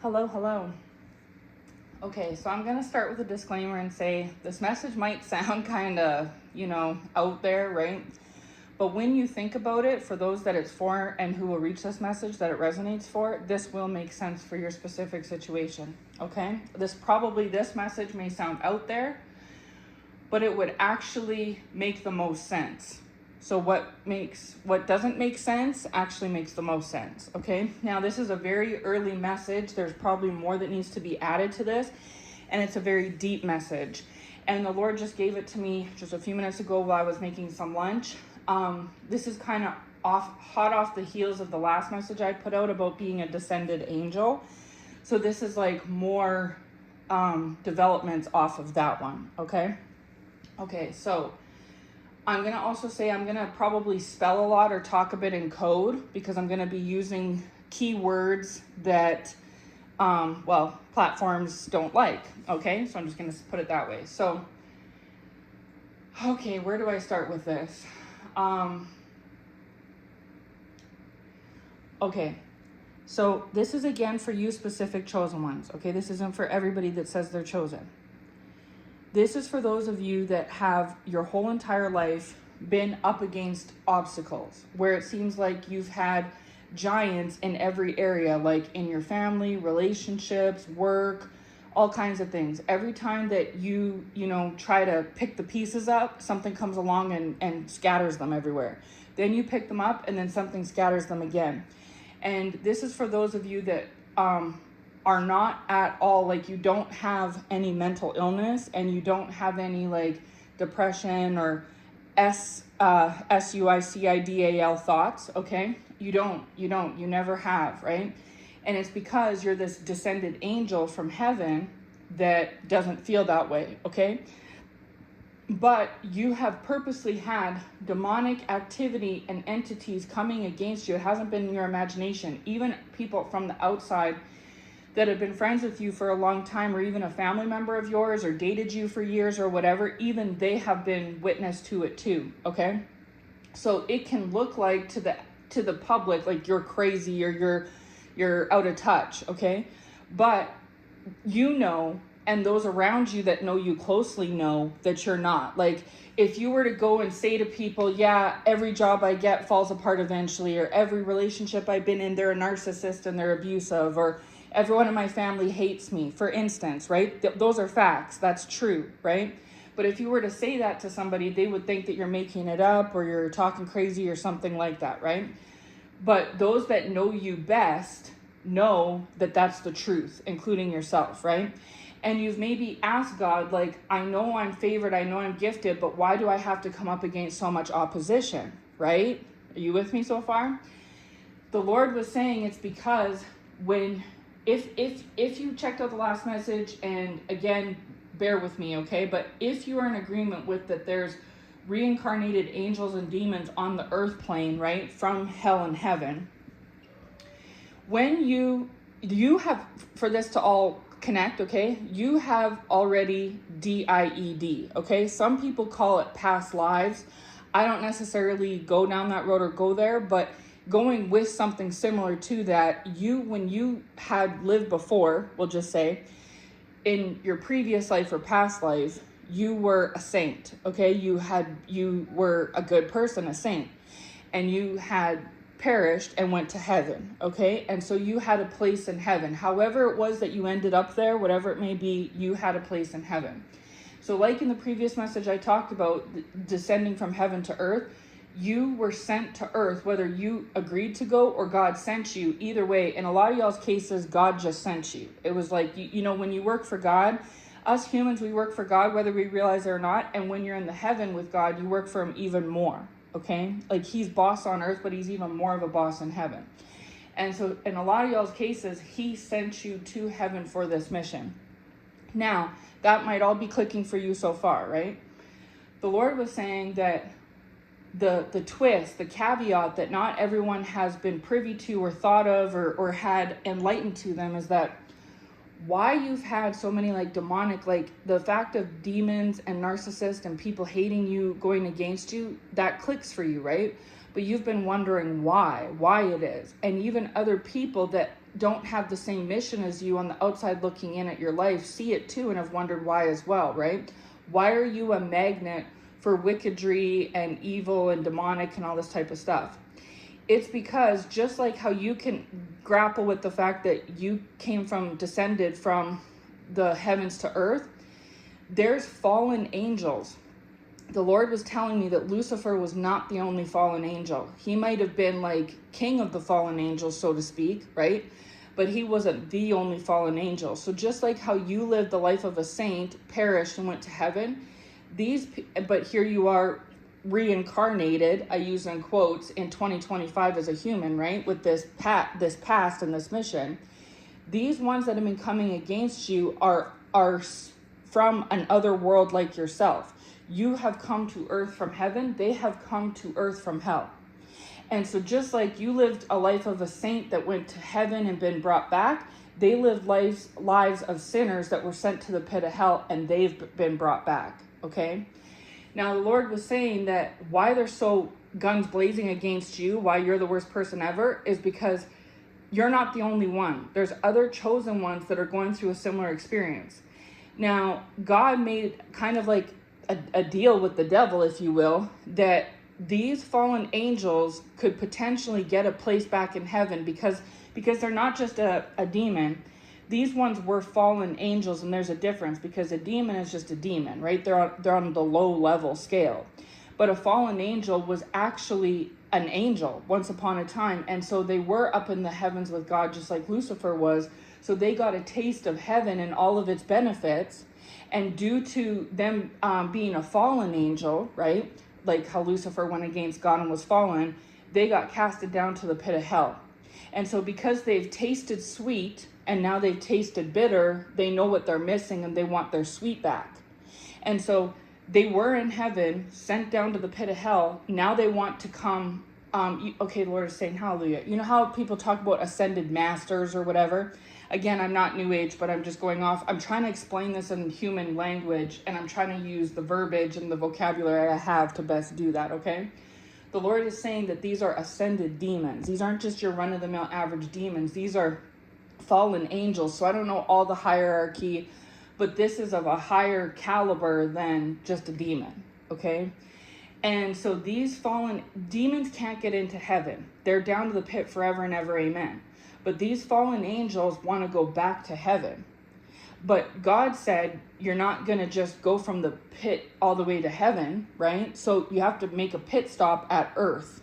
Hello. Okay, so I'm going to start with a disclaimer and say this message might sound kind of, out there, right? But when you think about it, for those that it's for and who will reach this message that it resonates for, this will make sense for your specific situation, okay? This message may sound out there, but it would actually make the most sense. So what doesn't make sense actually makes the most sense, okay? Now, this is a very early message. There's probably more that needs to be added to this, and it's a very deep message. And the Lord just gave it to me just a few minutes ago while I was making some lunch. This is kind of hot off the heels of the last message I put out about being a descended angel. So this is like more developments off of that one, okay? Okay, so I'm going to also say I'm going to probably spell a lot or talk a bit in code because I'm going to be using keywords that, platforms don't like. Okay, so I'm just going to put it that way. So, okay, where do I start with this? Okay, so this is again for you specific chosen ones. Okay, this isn't for everybody that says they're chosen. This is for those of you that have your whole entire life been up against obstacles, where it seems like you've had giants in every area, like in your family, relationships, work, all kinds of things. Every time that you try to pick the pieces up, something comes along and scatters them everywhere. Then you pick them up and then something scatters them again. And this is for those of you that are not at all, like you don't have any mental illness and you don't have any like depression or suicidal thoughts, okay? You never have, right? And it's because you're this descended angel from heaven that doesn't feel that way, okay? But you have purposely had demonic activity and entities coming against you. It hasn't been in your imagination. Even people from the outside that have been friends with you for a long time, or even a family member of yours, or dated you for years or whatever, even they have been witness to it too, okay? So it can look like to the public like you're crazy or you're out of touch, okay? But and those around you that know you closely know that you're not. Like if you were to go and say to people, yeah, every job I get falls apart eventually, or every relationship I've been in, they're a narcissist and they're abusive, or everyone in my family hates me, for instance, right? Those are facts. That's true, right? But if you were to say that to somebody, they would think that you're making it up or you're talking crazy or something like that, right? But those that know you best know that that's the truth, including yourself, right? And you've maybe asked God, like, I know I'm favored, I know I'm gifted, but why do I have to come up against so much opposition, right? Are you with me so far? The Lord was saying it's because if you checked out the last message, and again, bear with me, okay? But if you are in agreement with that there's reincarnated angels and demons on the earth plane, right, from hell and heaven, when you have, for this to all connect, okay, you have already DIED, okay? Some people call it past lives. I don't necessarily go down that road or go there, but going with something similar to that, when you had lived before, we'll just say, in your previous life or past life, you were a saint, okay? You were a good person, a saint, and you had perished and went to heaven, okay? And so you had a place in heaven. However it was that you ended up there, whatever it may be, you had a place in heaven. So like in the previous message I talked about, descending from heaven to earth, you were sent to earth, whether you agreed to go or God sent you. Either way, in a lot of y'all's cases, God just sent you. It was like, when you work for God, us humans, we work for God, whether we realize it or not. And when you're in the heaven with God, you work for him even more, okay? Like he's boss on earth, but he's even more of a boss in heaven. And so in a lot of y'all's cases, he sent you to heaven for this mission. Now, that might all be clicking for you so far, right? The Lord was saying that the twist, the caveat that not everyone has been privy to or thought of or had enlightened to them is that why you've had so many like demonic, like the fact of demons and narcissists and people hating you, going against you, that clicks for you, right? But you've been wondering why it is. And even other people that don't have the same mission as you on the outside looking in at your life see it too and have wondered why as well, right? Why are you a magnet for wickedry and evil and demonic and all this type of stuff? It's because just like how you can grapple with the fact that you descended from the heavens to earth, there's fallen angels. The Lord was telling me that Lucifer was not the only fallen angel. He might have been like king of the fallen angels, so to speak, right? But he wasn't the only fallen angel. So just like how you lived the life of a saint, perished and went to heaven, but here you are reincarnated, I use in quotes, in 2025 as a human, right? With this past and this mission. These ones that have been coming against you are from an other world like yourself. You have come to earth from heaven. They have come to earth from hell. And so just like you lived a life of a saint that went to heaven and been brought back, they lived lives of sinners that were sent to the pit of hell, and they've been brought back, okay? Now, the Lord was saying that why they're so guns blazing against you, why you're the worst person ever, is because you're not the only one. There's other chosen ones that are going through a similar experience. Now, God made kind of like a deal with the devil, if you will, that these fallen angels could potentially get a place back in heaven because they're not just a demon. These ones were fallen angels, and there's a difference because a demon is just a demon, right? They're on the low level scale. But a fallen angel was actually an angel once upon a time, and so they were up in the heavens with God just like Lucifer was. So they got a taste of heaven and all of its benefits, and due to them being a fallen angel, right, like how Lucifer went against God and was fallen, they got casted down to the pit of hell. And so because they've tasted sweet and now they've tasted bitter, they know what they're missing and they want their sweet back. And so they were in heaven, sent down to the pit of hell. Now they want to come. Okay, the Lord is saying hallelujah. You know how people talk about ascended masters or whatever? Again, I'm not New Age, but I'm just going off. I'm trying to explain this in human language, and I'm trying to use the verbiage and the vocabulary I have to best do that, okay? The Lord is saying that these are ascended demons. These aren't just your run-of-the-mill average demons. These are fallen angels. So I don't know all the hierarchy, but this is of a higher caliber than just a demon, okay? And so these fallen demons can't get into heaven. They're down to the pit forever and ever, amen. But these fallen angels want to go back to heaven. But God said, you're not going to just go from the pit all the way to heaven, right? So you have to make a pit stop at earth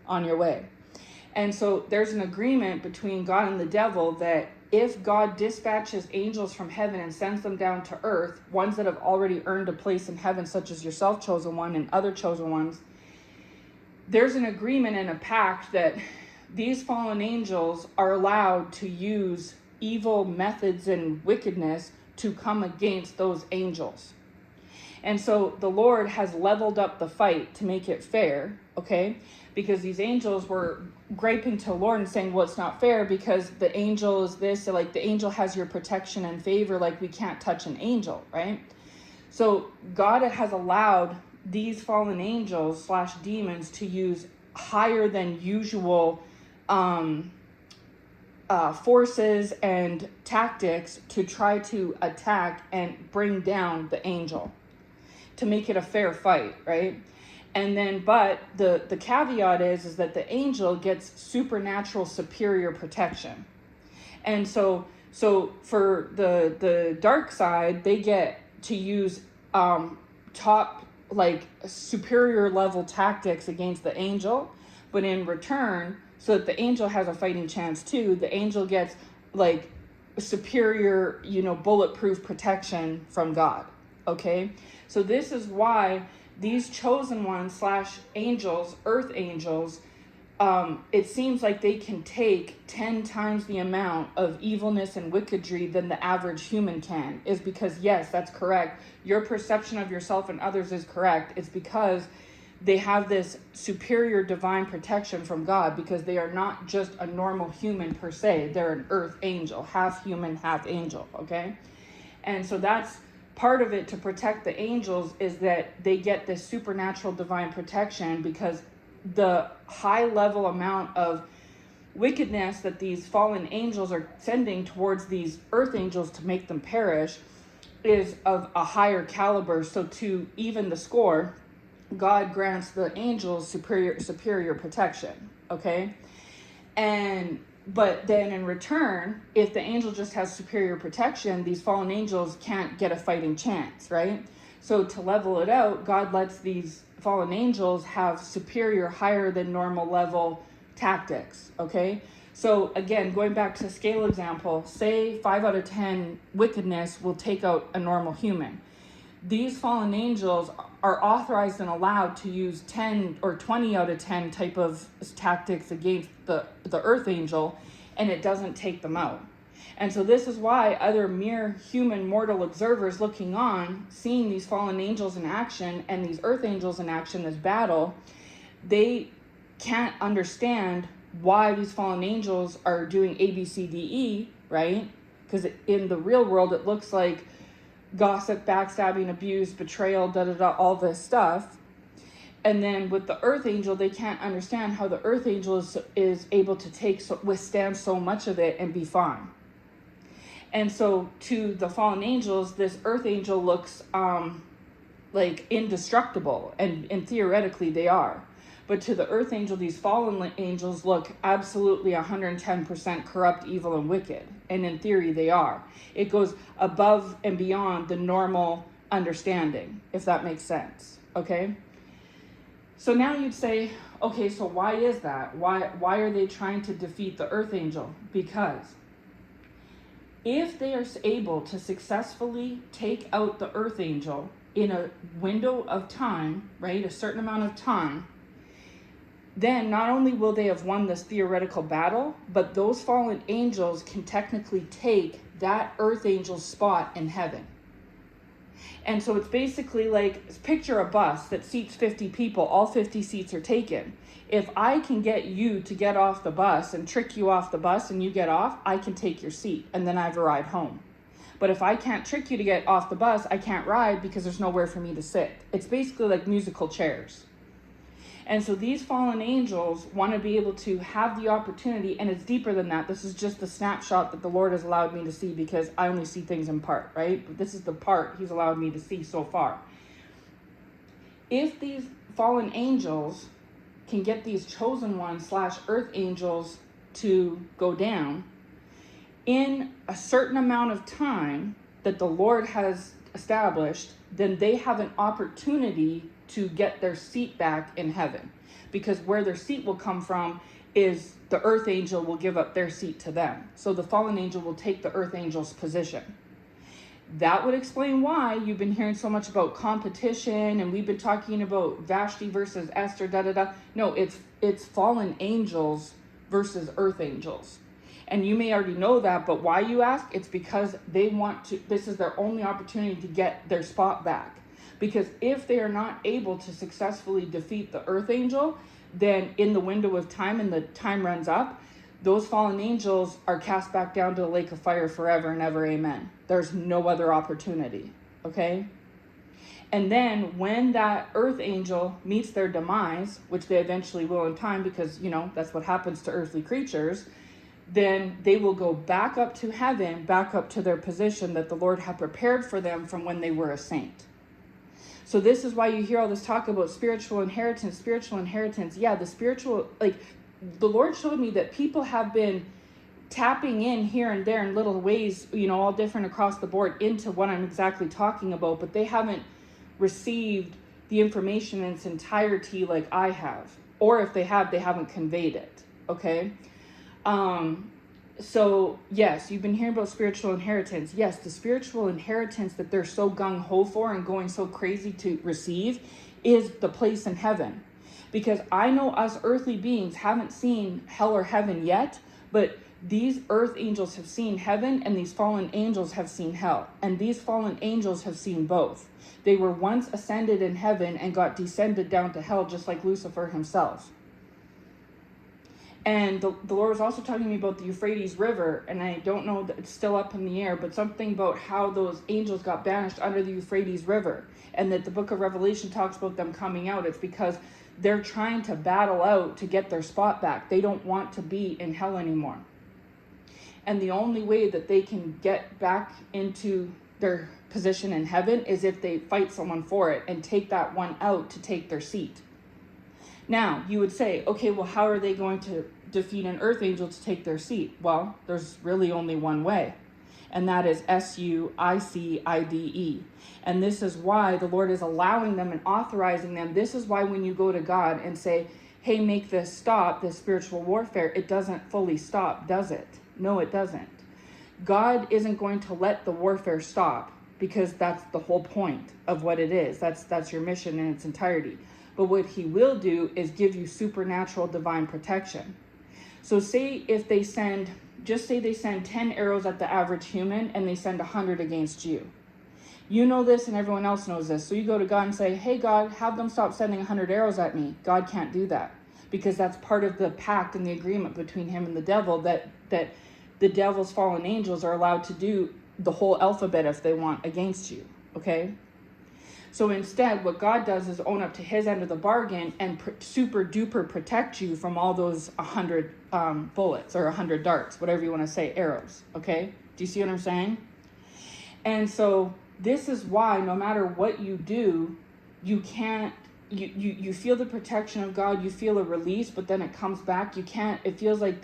on your way. And so there's an agreement between God and the devil that if God dispatches angels from heaven and sends them down to earth, ones that have already earned a place in heaven, such as yourself, chosen one, and other chosen ones, there's an agreement and a pact that these fallen angels are allowed to use evil methods and wickedness to come against those angels. And so the Lord has leveled up the fight to make it fair, okay? Because these angels were griping to the Lord and saying, well, it's not fair because the angel is this, so like the angel has your protection and favor, like we can't touch an angel, right? So God has allowed these fallen angels / demons to use higher than usual forces and tactics to try to attack and bring down the angel to make it a fair fight, right? And then, but the caveat is that the angel gets supernatural superior protection. And so for the dark side, they get to use top, like superior level tactics against the angel, but in return, so that the angel has a fighting chance too, the angel gets like superior, bulletproof protection from God, okay? So this is why these chosen ones / angels, earth angels, it seems like they can take 10 times the amount of evilness and wickedry than the average human can, is because, yes, that's correct. Your perception of yourself and others is correct. It's because they have this superior divine protection from God, because they are not just a normal human per se. They're an earth angel, half human, half angel, okay? And so that's part of it. To protect the angels is that they get this supernatural divine protection, because the high level amount of wickedness that these fallen angels are sending towards these earth angels to make them perish is of a higher caliber. So to even the score, God grants the angels superior protection, okay? But then in return, if the angel just has superior protection, these fallen angels can't get a fighting chance, right? So to level it out, God lets these fallen angels have superior, higher than normal level tactics, okay? So again, going back to the scale example, say 5 out of 10 wickedness will take out a normal human. These fallen angels are authorized and allowed to use 10 or 20 out of 10 type of tactics against the earth angel, and it doesn't take them out. And so this is why other mere human mortal observers looking on, seeing these fallen angels in action and these earth angels in action, this battle, they can't understand why these fallen angels are doing A, B, C, D, E, right? Because in the real world, it looks like gossip, backstabbing, abuse, betrayal, all this stuff. And then with the earth angel, they can't understand how the earth angel is able to withstand so much of it and be fine. And so to the fallen angels, this earth angel looks like indestructible, and theoretically they are. But to the earth angel, these fallen angels look absolutely 110% corrupt, evil, and wicked. And in theory, they are. It goes above and beyond the normal understanding, if that makes sense, okay? So now you'd say, okay, so why is that? Why are they trying to defeat the earth angel? Because if they are able to successfully take out the earth angel in a window of time, right, a certain amount of time, then not only will they have won this theoretical battle, but those fallen angels can technically take that earth angel's spot in heaven. And so it's basically like, picture a bus that seats 50 people, all 50 seats are taken. If I can get you to get off the bus and trick you off the bus and you get off, I can take your seat and then I have a ride home. But if I can't trick you to get off the bus, I can't ride because there's nowhere for me to sit. It's basically like musical chairs. And so these fallen angels want to be able to have the opportunity, and it's deeper than that. This is just the snapshot that the Lord has allowed me to see, because I only see things in part, right? But this is the part He's allowed me to see so far. If these fallen angels can get these chosen ones / earth angels to go down in a certain amount of time that the Lord has established, then they have an opportunity to get their seat back in heaven, because where their seat will come from is the earth angel will give up their seat to them. So the fallen angel will take the earth angel's position. That would explain why you've been hearing so much about competition, and we've been talking about Vashti versus Esther, No, it's fallen angels versus earth angels. And you may already know that, but why, you ask? It's because they want to, this is their only opportunity to get their spot back. Because if they are not able to successfully defeat the earth angel, then in the window of time, and the time runs up, those fallen angels are cast back down to the lake of fire forever and ever, amen. There's no other opportunity, okay? And then when that earth angel meets their demise, which they eventually will in time, because, that's what happens to earthly creatures, then they will go back up to heaven, back up to their position that the Lord had prepared for them from when they were a saint. So this is why you hear all this talk about spiritual inheritance. Yeah, the Lord showed me that people have been tapping in here and there in little ways, all different across the board, into what I'm exactly talking about, but they haven't received the information in its entirety like I have. Or if they have, they haven't conveyed it, okay? So yes, you've been hearing about spiritual inheritance. Yes, the spiritual inheritance that they're so gung-ho for and going so crazy to receive is the place in heaven. Because I know us earthly beings haven't seen hell or heaven yet, but these earth angels have seen heaven, and these fallen angels have seen hell. And these fallen angels have seen both. They were once ascended in heaven and got descended down to hell, just like Lucifer himself. And the Lord was also talking to me about the Euphrates River, and I don't know that it's still up in the air, but something about how those angels got banished under the Euphrates River, and that the book of Revelation talks about them coming out. It's because they're trying to battle out to get their spot back. They don't want to be in hell anymore. And the only way that they can get back into their position in heaven is if they fight someone for it and take that one out to take their seat. Now, you would say, okay, well, how are they going to defeat an earth angel to take their seat? Well, there's really only one way, and that is SUICIDE. And this is why the Lord is allowing them and authorizing them. This is why when you go to God and say, hey, make this stop, this spiritual warfare, it doesn't fully stop, does it? No, it doesn't. God isn't going to let the warfare stop, because that's the whole point of what it is. That's your mission in its entirety. But what he will do is give you supernatural divine protection. So say if they send, just say they send 10 arrows at the average human and they send 100 against you. You know this and everyone else knows this. So you go to God and say, hey, God, have them stop sending 100 arrows at me. God can't do that, because that's part of the pact and the agreement between him and the devil, that the devil's fallen angels are allowed to do the whole alphabet if they want against you, okay? So instead, what God does is own up to his end of the bargain and super duper protect you from all those 100 bullets or 100 darts, whatever you want to say, arrows, okay? Do you see what I'm saying? And so this is why no matter what you do, you can't, you feel the protection of God, you feel a release, but then it comes back. You can't, it feels like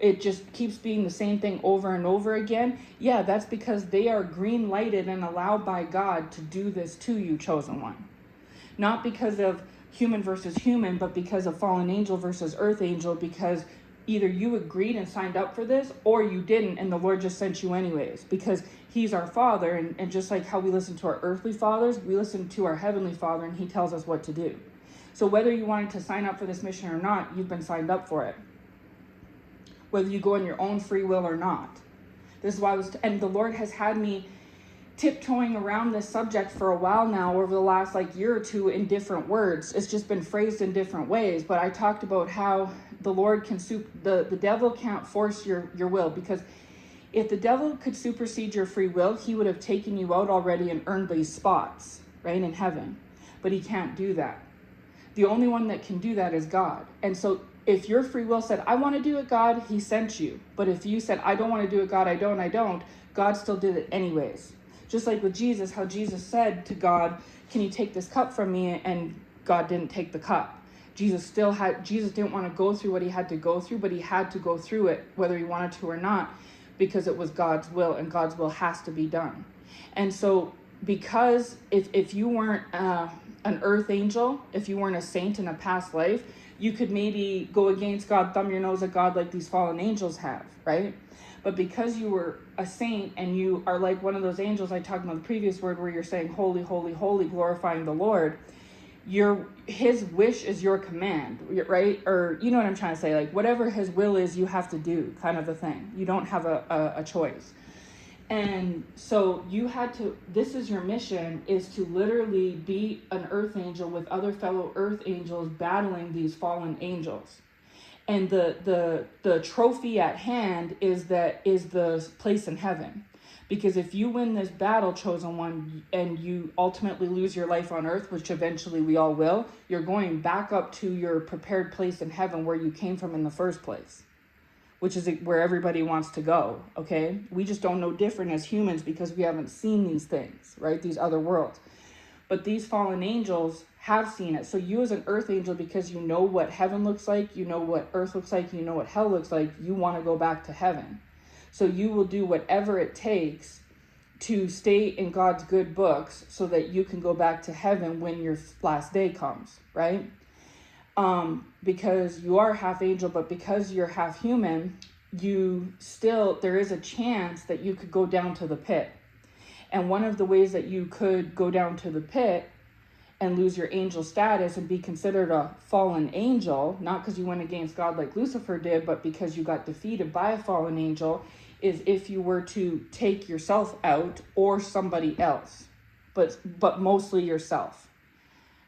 it just keeps being the same thing over and over again. Yeah, that's because they are green lighted and allowed by God to do this to you, chosen one. Not because of human versus human, but because of fallen angel versus earth angel, because either you agreed and signed up for this or you didn't, and the Lord just sent you anyways, because he's our Father. And just like how we listen to our earthly fathers, we listen to our heavenly Father, and he tells us what to do. So whether you wanted to sign up for this mission or not, you've been signed up for it, whether you go on your own free will or not. This is why and the Lord has had me tiptoeing around this subject for a while now, over the last year or two, in different words. It's just been phrased in different ways, but I talked about how the Lord can the devil can't force your will, because if the devil could supersede your free will, he would have taken you out already and earned these spots, right, in heaven. But he can't do that. The only one that can do that is God. And so if your free will said, I want to do it, God, he sent you. But if you said, I don't want to do it, God, I don't, God still did it anyways. Just like with Jesus, how Jesus said to God, can you take this cup from me? And God didn't take the cup. Jesus didn't want to go through what he had to go through, but he had to go through it, whether he wanted to or not, because it was God's will, and God's will has to be done. And so because if you weren't an earth angel, if you weren't a saint in a past life, you could maybe go against God, thumb your nose at God like these fallen angels have, right? But because you were a saint and you are like one of those angels I talked about in the previous word, where you're saying, holy, holy, holy, glorifying the Lord, his wish is your command, right? Or you know what I'm trying to say? Whatever his will is, you have to do, kind of a thing. You don't have a choice. And so this is your mission, is to literally be an earth angel with other fellow earth angels battling these fallen angels. And the trophy at hand is the place in heaven. Because if you win this battle, chosen one, and you ultimately lose your life on earth, which eventually we all will, you're going back up to your prepared place in heaven where you came from in the first place, which is where everybody wants to go, okay? We just don't know different as humans because we haven't seen these things, right? These other worlds. But these fallen angels have seen it. So you as an earth angel, because you know what heaven looks like, you know what earth looks like, you know what hell looks like, you want to go back to heaven. So you will do whatever it takes to stay in God's good books so that you can go back to heaven when your last day comes, right? Because you are half angel, but because you're half human, there is a chance that you could go down to the pit. And one of the ways that you could go down to the pit and lose your angel status and be considered a fallen angel, not because you went against God like Lucifer did, but because you got defeated by a fallen angel, is if you were to take yourself out or somebody else, but mostly yourself.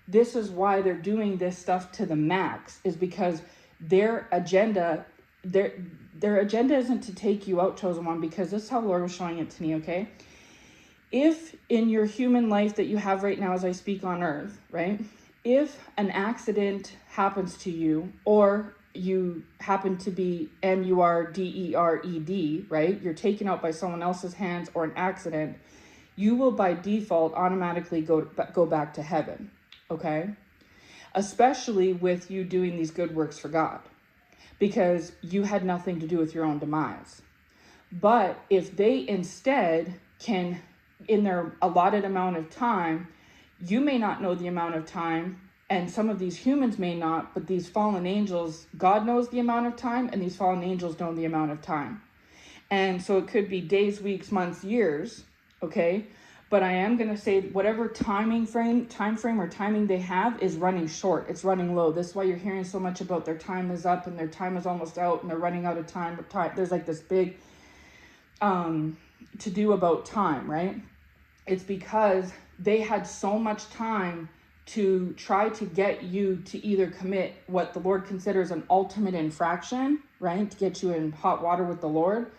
This is why they're doing this stuff to the max, is because their agenda isn't to take you out, chosen one, because this is how the Lord was showing it to me, okay? If in your human life that you have right now as I speak on earth, right? If an accident happens to you, or you happen to be MURDERED, right? You're taken out by someone else's hands or an accident, you will by default automatically go back to heaven, okay? Especially with you doing these good works for God, because you had nothing to do with your own demise. But if they instead can, in their allotted amount of time, you may not know the amount of time, and some of these humans may not, but these fallen angels, God knows the amount of time, and these fallen angels know the amount of time. And so it could be days, weeks, months, years, okay? But I am going to say whatever time frame or timing they have is running short. It's running low. This is why you're hearing so much about their time is up and their time is almost out and they're running out of time. There's like this big to do about time, right? It's because they had so much time to try to get you to either commit what the Lord considers an ultimate infraction, right? To get you in hot water with the Lord,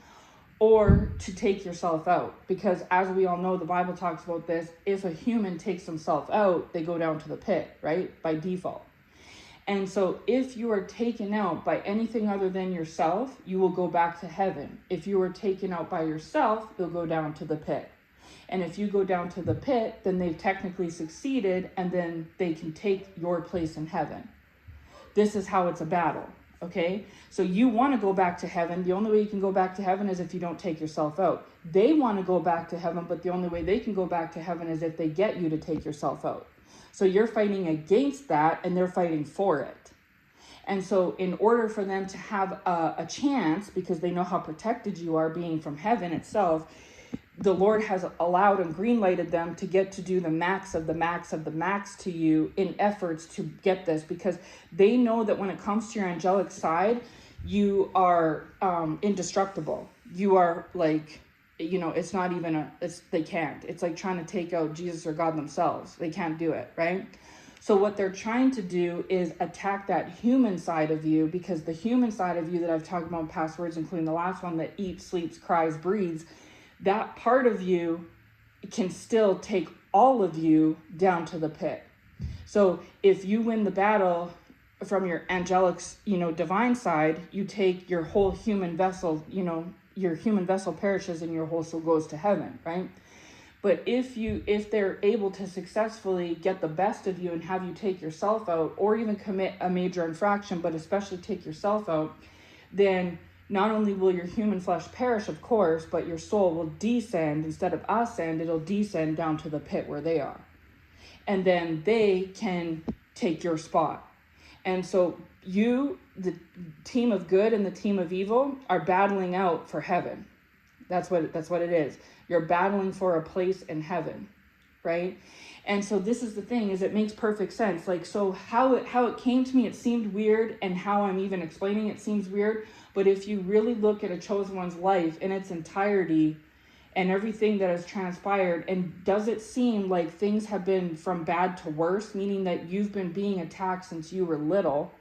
or to take yourself out. Because as we all know, the Bible talks about this, if a human takes himself out, they go down to the pit, right? By default. And so if you are taken out by anything other than yourself, you will go back to heaven. If you are taken out by yourself, you'll go down to the pit. And if you go down to the pit, then they've technically succeeded, and then they can take your place in heaven. This is how it's a battle, okay? So you want to go back to heaven. The only way you can go back to heaven is if you don't take yourself out. They want to go back to heaven, but the only way they can go back to heaven is if they get you to take yourself out. So you're fighting against that, and they're fighting for it. And so in order for them to have a chance, because they know how protected you are being from heaven itself, the Lord has allowed and green-lighted them to get to do the max of the max of the max to you in efforts to get this, because they know that when it comes to your angelic side, you are indestructible. You are like, you know, it's not even they can't. It's like trying to take out Jesus or God themselves. They can't do it, right? So what they're trying to do is attack that human side of you, because the human side of you that I've talked about in past words, including the last one, that eats, sleeps, cries, breathes, that part of you can still take all of you down to the pit. So if you win the battle from your angelic, divine side, you take your whole human vessel, your human vessel perishes and your whole soul goes to heaven, right? But if they're able to successfully get the best of you and have you take yourself out, or even commit a major infraction, but especially take yourself out, then not only will your human flesh perish, of course, but your soul will descend. Instead of ascend, it'll descend down to the pit where they are. And then they can take your spot. And so you, the team of good and the team of evil, are battling out for heaven. That's what it is. You're battling for a place in heaven, right? And so this is the thing, is it makes perfect sense. Like, so how it came to me, it seemed weird, and how I'm even explaining it seems weird. But if you really look at a chosen one's life in its entirety and everything that has transpired, and does it seem like things have been from bad to worse, meaning that you've been being attacked since you were little,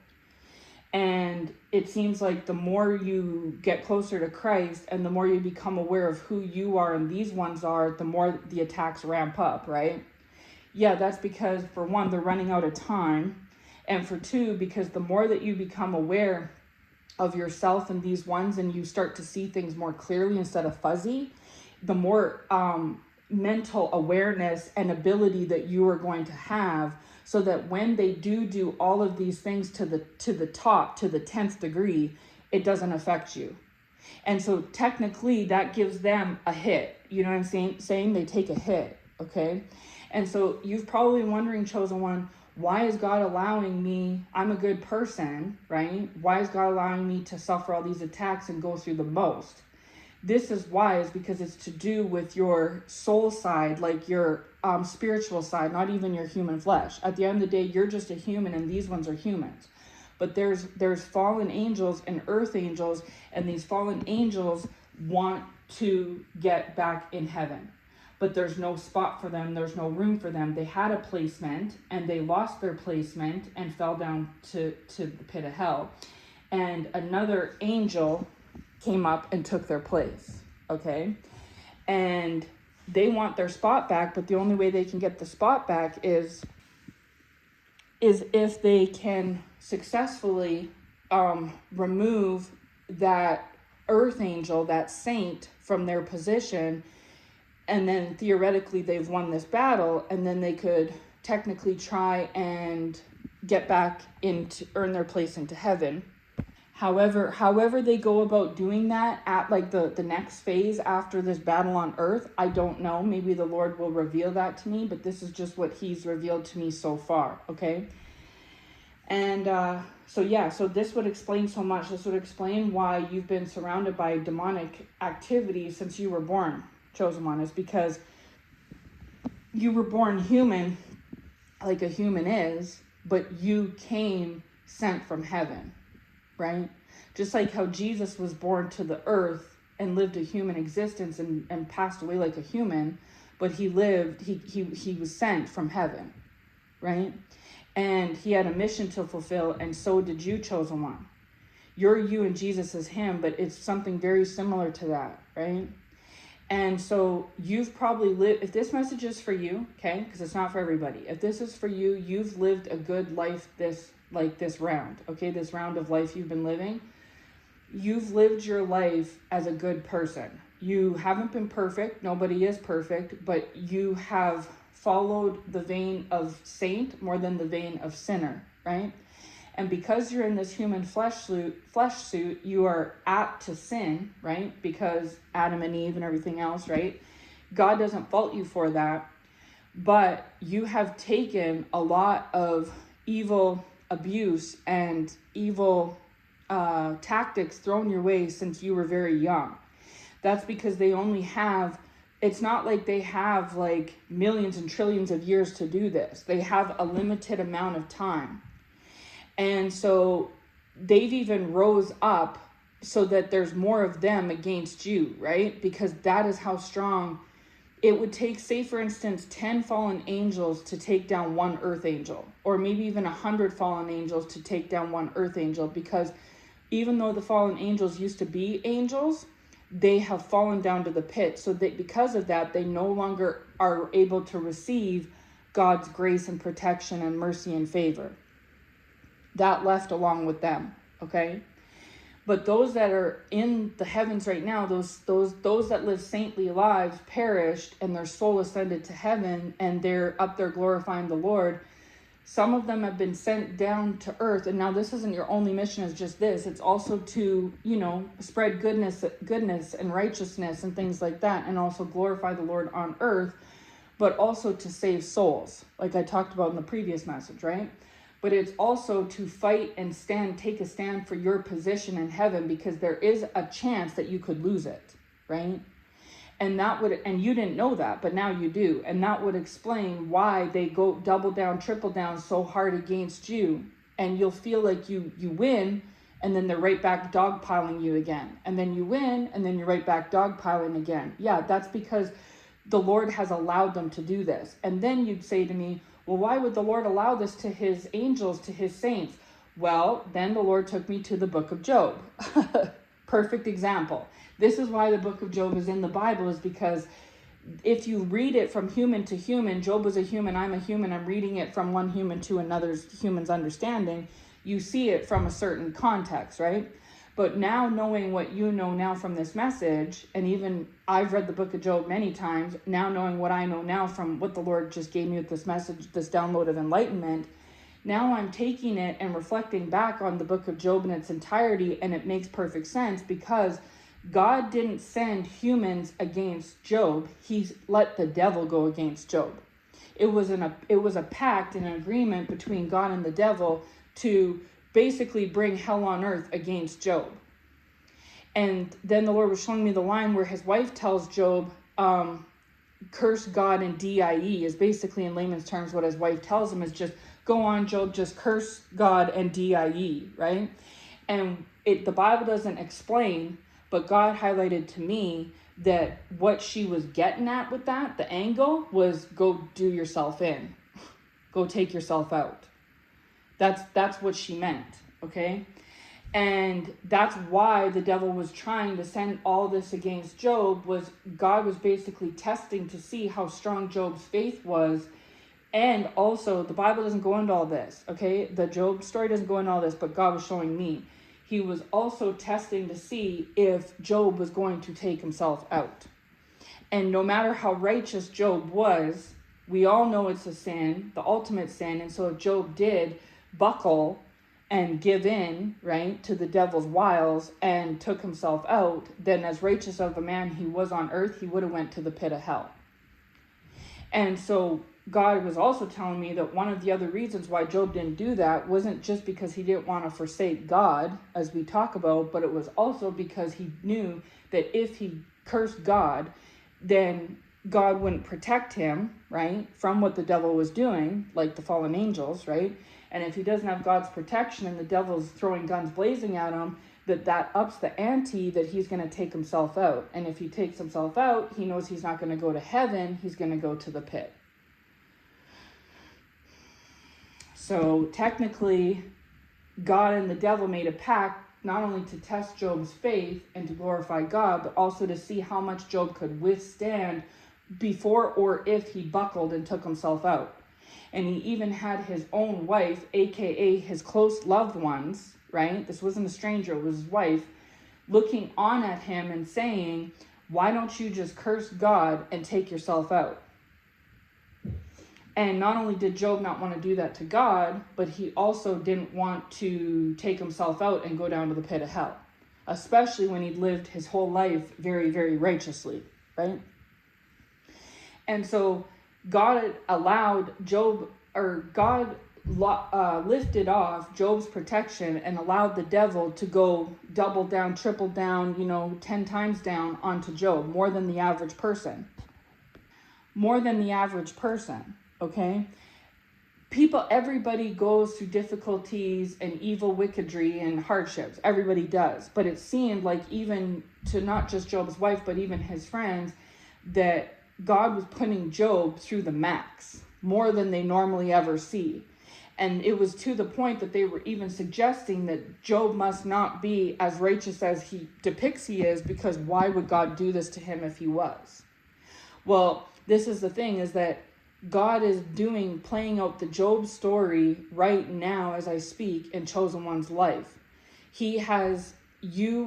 and it seems like the more you get closer to Christ and the more you become aware of who you are and these ones are, the more the attacks ramp up, right? Yeah, that's because, for one, they're running out of time, and for two, because the more that you become aware of yourself and these ones, and you start to see things more clearly instead of fuzzy, the more mental awareness and ability that you are going to have, so that when they do all of these things to the top, to the 10th degree, it doesn't affect you. And so technically that gives them a hit. You know what I'm saying? They take a hit, okay? And so you've probably been wondering, chosen one, why is God allowing me? I'm a good person, right? Why is God allowing me to suffer all these attacks and go through the most? This is why, is because it's to do with your soul side, like your spiritual side, not even your human flesh. At the end of the day, you're just a human, and these ones are humans. But there's fallen angels and earth angels, and these fallen angels want to get back in heaven. But there's no spot for them. There's no room for them. They had a placement, and they lost their placement and fell down to the pit of hell. And another angel came up and took their place, okay? And they want their spot back, but the only way they can get the spot back is is if they can successfully remove that earth angel, that saint, from their position, and then theoretically they've won this battle, and then they could technically try and get back into, earn their place into heaven. However they go about doing that at like the next phase after this battle on earth, I don't know. Maybe the Lord will reveal that to me, but this is just what he's revealed to me so far, okay? And so this would explain so much. This would explain why you've been surrounded by demonic activity since you were born, chosen one, is because you were born human, like a human is, but you came sent from heaven, right? Just like how Jesus was born to the earth and lived a human existence and passed away like a human, but he was sent from heaven, right? And he had a mission to fulfill, and so did you, chosen one. You're you and Jesus is him, but it's something very similar to that, right? And so you've probably lived, if this message is for you, okay, because it's not for everybody. If this is for you, you've lived a good life this round, okay, this round of life you've been living. You've lived your life as a good person. You haven't been perfect. Nobody is perfect, but you have followed the vein of saint more than the vein of sinner, right? And because you're in this human flesh suit, you are apt to sin, right? Because Adam and Eve and everything else, right? God doesn't fault you for that, but you have taken a lot of evil abuse and evil tactics thrown your way since you were very young. That's because they only have, it's not like they have like millions and trillions of years to do this. They have a limited amount of time. And so they've even rose up so that there's more of them against you, right? Because that is how strong it would take, say for instance, 10 fallen angels to take down one earth angel, or maybe even 100 fallen angels to take down one earth angel, because even though the fallen angels used to be angels, they have fallen down to the pit. So that because of that, they no longer are able to receive God's grace and protection and mercy and favor. That left along with them, okay? But those that are in the heavens right now, those that live saintly lives perished and their soul ascended to heaven and they're up there glorifying the Lord. Some of them have been sent down to earth. And now this isn't your only mission is just this. It's also to, spread goodness and righteousness and things like that. And also glorify the Lord on earth, but also to save souls. Like I talked about in the previous message, right? But it's also to fight and take a stand for your position in heaven, because there is a chance that you could lose it, right? And you didn't know that, but now you do. And that would explain why they go double down, triple down so hard against you. And you'll feel like you win, and then they're right back dogpiling you again. And then you win, and then you're right back dogpiling again. Yeah, that's because the Lord has allowed them to do this. And then you'd say to me, well, why would the Lord allow this to his angels, to his saints? Well, then the Lord took me to the book of Job. Perfect example. This is why the book of Job is in the Bible, is because if you read it from human to human, Job was a human, I'm a human, I'm reading it from one human to another human's understanding, you see it from a certain context, right? But now knowing what you know now from this message, and even I've read the book of Job many times, now knowing what I know now from what the Lord just gave me with this message, this download of enlightenment, now I'm taking it and reflecting back on the book of Job in its entirety, and it makes perfect sense, because God didn't send humans against Job. He let the devil go against Job. It was a pact, an agreement between God and the devil to basically bring hell on earth against Job. And then the Lord was showing me the line where his wife tells Job, curse God and die, is basically in layman's terms what his wife tells him is just, go on, Job, just curse God and die, right? And the Bible doesn't explain, but God highlighted to me that what she was getting at with that, the angle, was go do yourself in. Go take yourself out. That's what she meant, okay? And that's why the devil was trying to send all this against Job, was God was basically testing to see how strong Job's faith was And also, the Bible doesn't go into all this, okay? The Job story doesn't go into all this, but God was showing me. He was also testing to see if Job was going to take himself out. And no matter how righteous Job was, we all know it's a sin, the ultimate sin. And so if Job did buckle and give in, right, to the devil's wiles and took himself out, then as righteous of a man he was on earth, he would have went to the pit of hell. And so God was also telling me that one of the other reasons why Job didn't do that wasn't just because he didn't want to forsake God, as we talk about, but it was also because he knew that if he cursed God, then God wouldn't protect him, right, from what the devil was doing, like the fallen angels, right? And if he doesn't have God's protection and the devil's throwing guns blazing at him, that ups the ante that he's going to take himself out. And if he takes himself out, he knows he's not going to go to heaven, he's going to go to the pit. So technically, God and the devil made a pact not only to test Job's faith and to glorify God, but also to see how much Job could withstand before or if he buckled and took himself out. And he even had his own wife, aka his close loved ones, right? This wasn't a stranger, it was his wife, looking on at him and saying, why don't you just curse God and take yourself out? And not only did Job not want to do that to God, but he also didn't want to take himself out and go down to the pit of hell, especially when he'd lived his whole life very, very righteously, right? And so God allowed Job, or God lifted off Job's protection and allowed the devil to go double down, triple down, 10 times down onto Job, more than the average person. More than the average person, okay? Everybody goes through difficulties and evil wickedry and hardships. Everybody does. But it seemed like even to not just Job's wife, but even his friends, that God was putting Job through the max, more than they normally ever see. And it was to the point that they were even suggesting that Job must not be as righteous as he depicts he is, because why would God do this to him if he was? Well, this is the thing, is that God is playing out the Job story right now as I speak in Chosen One's life. You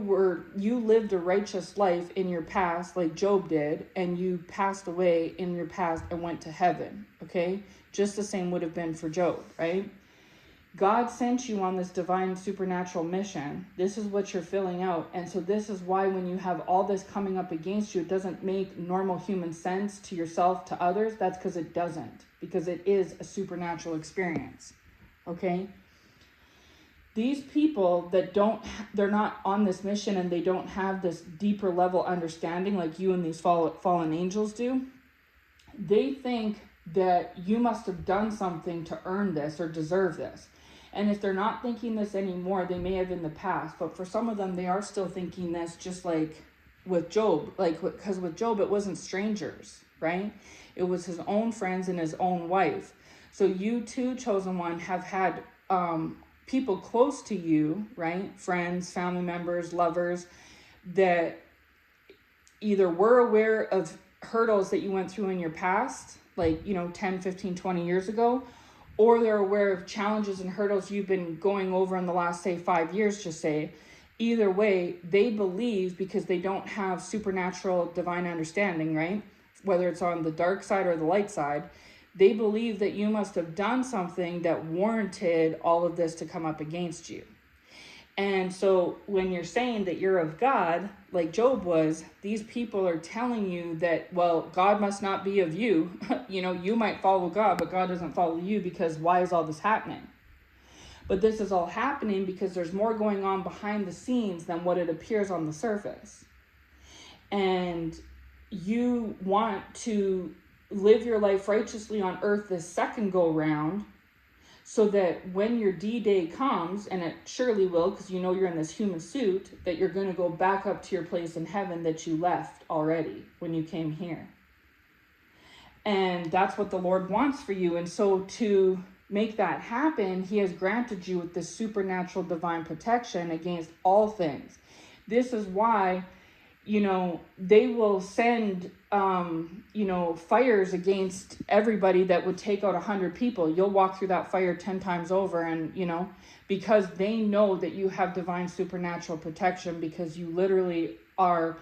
lived a righteous life in your past like Job did, and you passed away in your past and went to heaven, okay? Just the same would have been for Job, right? God sent you on this divine supernatural mission. This is what you're filling out. And so this is why when you have all this coming up against you, it doesn't make normal human sense to yourself, to others. That's because it doesn't, because it is a supernatural experience, okay? These people that they're not on this mission and they don't have this deeper level understanding like you and these fallen angels do, they think that you must have done something to earn this or deserve this. And if they're not thinking this anymore, they may have in the past. But for some of them, they are still thinking this, just like with Job. Because with Job, it wasn't strangers, right? It was his own friends and his own wife. So you too, Chosen One, have had people close to you, right? Friends, family members, lovers, that either were aware of hurdles that you went through in your past, 10, 15, 20 years ago, or they're aware of challenges and hurdles you've been going over in the last, say, 5 years, just say. Either way, they believe, because they don't have supernatural divine understanding, right? Whether it's on the dark side or the light side, they believe that you must have done something that warranted all of this to come up against you. And so when you're saying that you're of God, like Job was, these people are telling you that, well, God must not be of you. You might follow God, but God doesn't follow you, because why is all this happening? But this is all happening because there's more going on behind the scenes than what it appears on the surface. And you want to live your life righteously on earth this second go round, so that when your D-Day comes, and it surely will, because you're in this human suit, that you're going to go back up to your place in heaven that you left already when you came here. And that's what the Lord wants for you. And so to make that happen, he has granted you with this supernatural divine protection against all things. This is why they will send, fires against everybody that would take out 100 people. You'll walk through that fire 10 times over, and, because they know that you have divine supernatural protection, because you literally are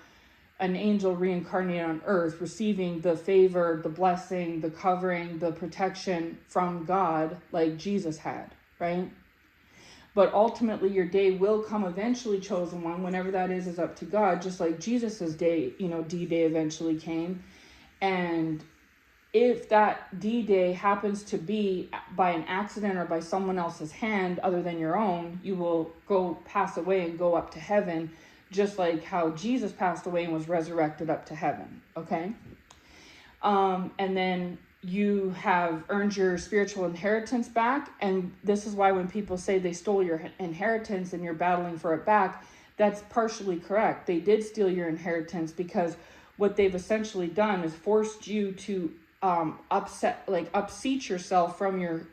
an angel reincarnated on earth, receiving the favor, the blessing, the covering, the protection from God, like Jesus had, right? But ultimately your day will come eventually, chosen one. Whenever that is up to God, just like Jesus's day, D-Day eventually came. And if that D-Day happens to be by an accident or by someone else's hand other than your own, you will go pass away and go up to heaven, just like how Jesus passed away and was resurrected up to heaven, okay? And then you have earned your spiritual inheritance back. And this is why when people say they stole your inheritance and you're battling for it back, that's partially correct. They did steal your inheritance, because what they've essentially done is forced you to upseat yourself from your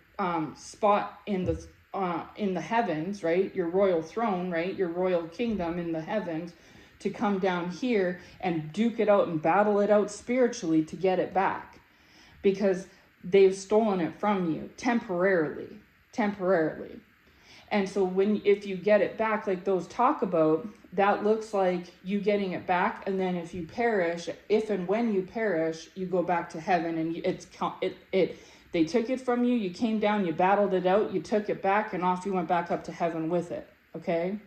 spot in the heavens, right? Your royal throne, right? Your royal kingdom in the heavens, to come down here and duke it out and battle it out spiritually to get it back. Because they've stolen it from you temporarily. And so if you get it back, like those talk about, that looks like you getting it back. And then if you perish, if and when you perish, you go back to heaven, and they took it from you, you came down, you battled it out, you took it back, and off you went back up to heaven with it, okay?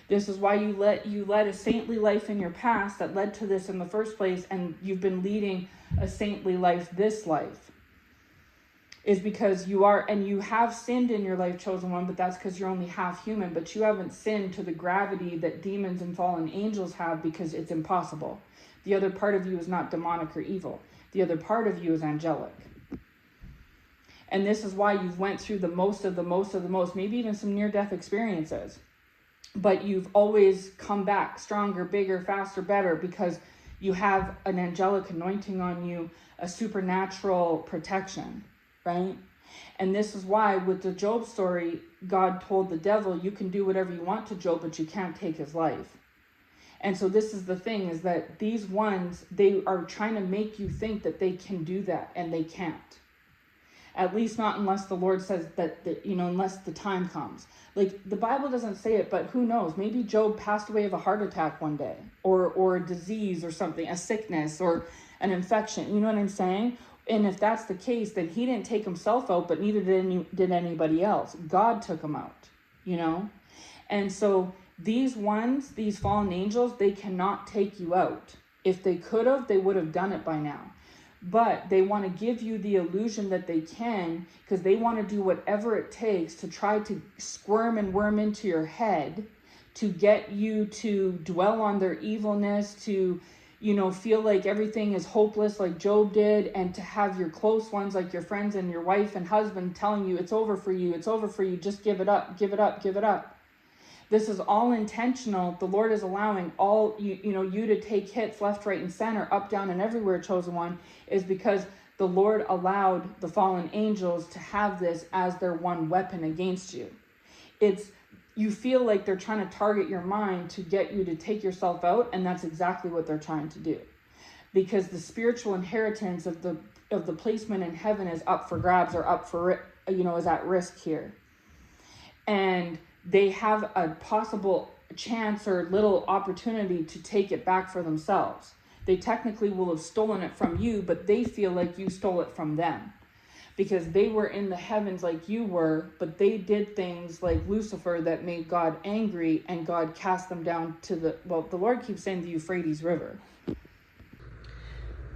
This is why you led a saintly life in your past that led to this in the first place, and you've been leading a saintly life this life, is because you have sinned in your life, chosen one, but that's because you're only half human. But you haven't sinned to the gravity that demons and fallen angels have, because it's impossible. The other part of you is not demonic or evil. The other part of you is angelic. And this is why you've went through the most, maybe even some near-death experiences. But you've always come back stronger, bigger, faster, better, because you have an angelic anointing on you, a supernatural protection, right? And this is why with the Job story, God told the devil, you can do whatever you want to Job, but you can't take his life. And so this is the thing, is that these ones, they are trying to make you think that they can do that, and they can't. At least not unless the Lord says that, unless the time comes. Like, the Bible doesn't say it, but who knows? Maybe Job passed away of a heart attack one day, or a disease or something, a sickness or an infection. You know what I'm saying? And if that's the case, then he didn't take himself out, but neither did anybody else. God took him out, And so these fallen angels, they cannot take you out. If they could have, they would have done it by now. But they want to give you the illusion that they can, because they want to do whatever it takes to try to squirm and worm into your head, to get you to dwell on their evilness, to, feel like everything is hopeless like Job did, and to have your close ones like your friends and your wife and husband telling you it's over for you, just give it up. This is all intentional. The Lord is allowing all you to take hits left, right, and center, up, down, and everywhere, chosen one, is because the Lord allowed the fallen angels to have this as their one weapon against you. You feel like they're trying to target your mind to get you to take yourself out, and that's exactly what they're trying to do. Because the spiritual inheritance of the placement in heaven is up for grabs, or up for, is at risk here. And they have a possible chance or little opportunity to take it back for themselves. They technically will have stolen it from you, but they feel like you stole it from them, because they were in the heavens like you were, but they did things like Lucifer that made God angry, and God cast them down to the Lord keeps saying the Euphrates River.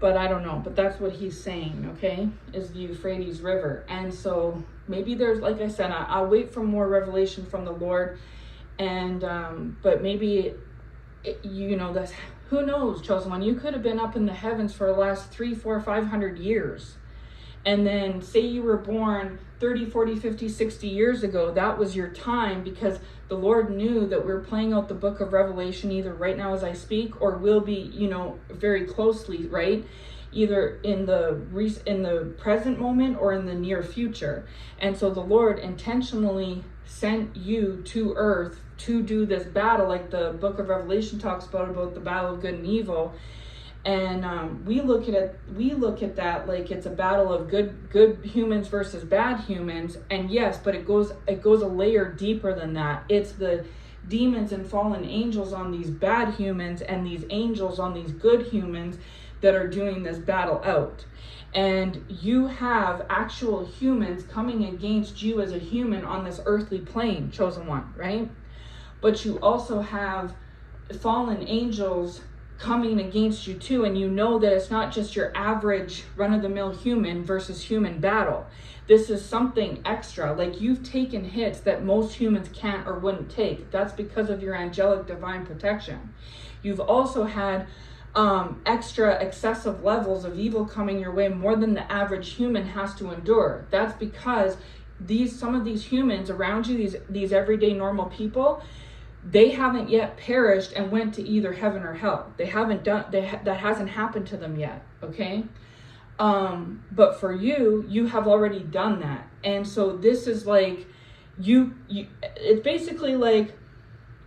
But I don't know, but that's what he's saying, okay, is the Euphrates River. And so maybe there's, like I said, I'll wait for more revelation from the Lord. And, but maybe, that's, who knows, chosen one, you could have been up in the heavens for the last 300, 400, 500 years. And then say you were born 30, 40, 50, 60 years ago, that was your time, because the Lord knew that we're playing out the book of Revelation either right now as I speak, or will be, very closely, right? either in the present moment or in the near future. And so the Lord intentionally sent you to earth to do this battle, like the book of Revelation talks about the battle of good and evil. And we look at that like it's a battle of good humans versus bad humans. And yes, but it goes a layer deeper than that. It's the demons and fallen angels on these bad humans and these angels on these good humans that are doing this battle out. And you have actual humans coming against you as a human on this earthly plane, chosen one, right? But you also have fallen angels coming against you too, and you know that it's not just your average run-of-the-mill human versus human battle. This is something extra. Like, you've taken hits that most humans can't or wouldn't take. That's because of your angelic divine protection. You've also had extra excessive levels of evil coming your way, more than the average human has to endure. That's because some of these humans around you, these everyday normal people, they haven't yet perished and went to either heaven or hell. They haven't done that hasn't happened to them yet, okay? But for you have already done that. And so this is like you it's basically like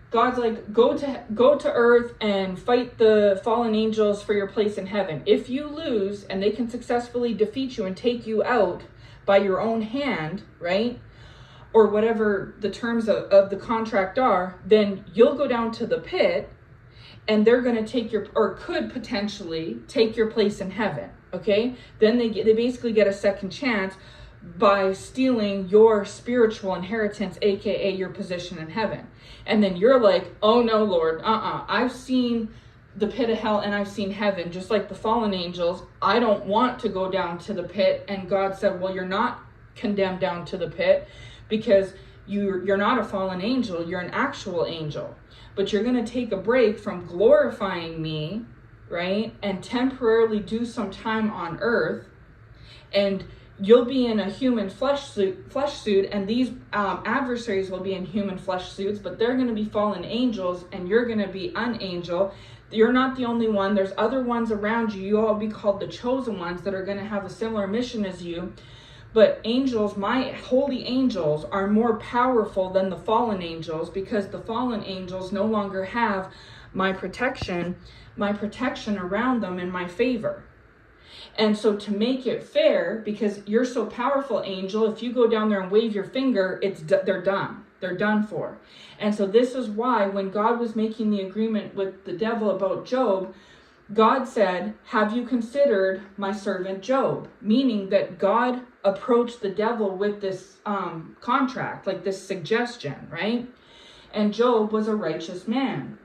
God's like, go to earth and fight the fallen angels for your place in heaven. If you lose and they can successfully defeat you and take you out by your own hand, right? Or whatever the terms of the contract are, then you'll go down to the pit and they're going to could potentially take your place in heaven, okay? Then they basically get a second chance by stealing your spiritual inheritance, aka your position in heaven. And then you're like, oh no, Lord, I've seen the pit of hell and I've seen heaven, just like the fallen angels. I don't want to go down to the pit. And God said, well, you're not condemned down to the pit, because you're not a fallen angel, you're an actual angel. But you're going to take a break from glorifying me, right? And temporarily do some time on earth. And you'll be in a human flesh suit, and these adversaries will be in human flesh suits, but they're going to be fallen angels, and you're going to be an angel. You're not the only one. There's other ones around you. You all be called the chosen ones that are going to have a similar mission as you. But angels, my holy angels, are more powerful than the fallen angels, because the fallen angels no longer have my protection around them in my favor. And so to make it fair, because you're so powerful, angel, if you go down there and wave your finger, they're done. They're done for. And so this is why when God was making the agreement with the devil about Job, God said, have you considered my servant Job? Meaning that God approached the devil with this contract, like this suggestion, right? And Job was a righteous man.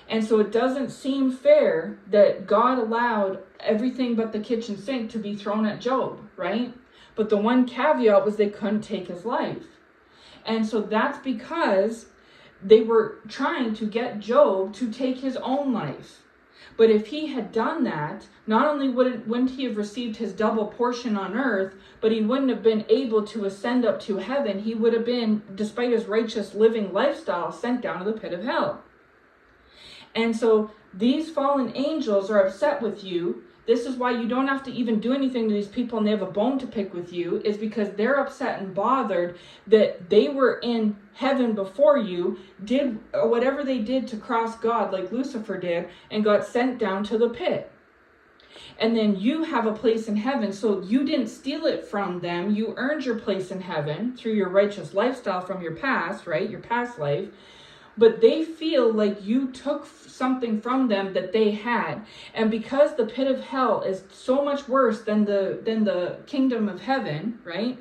And so it doesn't seem fair that God allowed everything but the kitchen sink to be thrown at Job, right? But the one caveat was they couldn't take his life. And so that's because they were trying to get Job to take his own life. But if he had done that, not only wouldn't he have received his double portion on earth, but he wouldn't have been able to ascend up to heaven. He would have been, despite his righteous living lifestyle, sent down to the pit of hell. And so these fallen angels are upset with you. This is why you don't have to even do anything to these people and they have a bone to pick with you, is because they're upset and bothered that they were in heaven before you, did whatever they did to cross God like Lucifer did, and got sent down to the pit. And then you have a place in heaven, so you didn't steal it from them. You earned your place in heaven through your righteous lifestyle from your past, right? Your past life. But they feel like you took something from them that they had. And because the pit of hell is so much worse than the kingdom of heaven, right?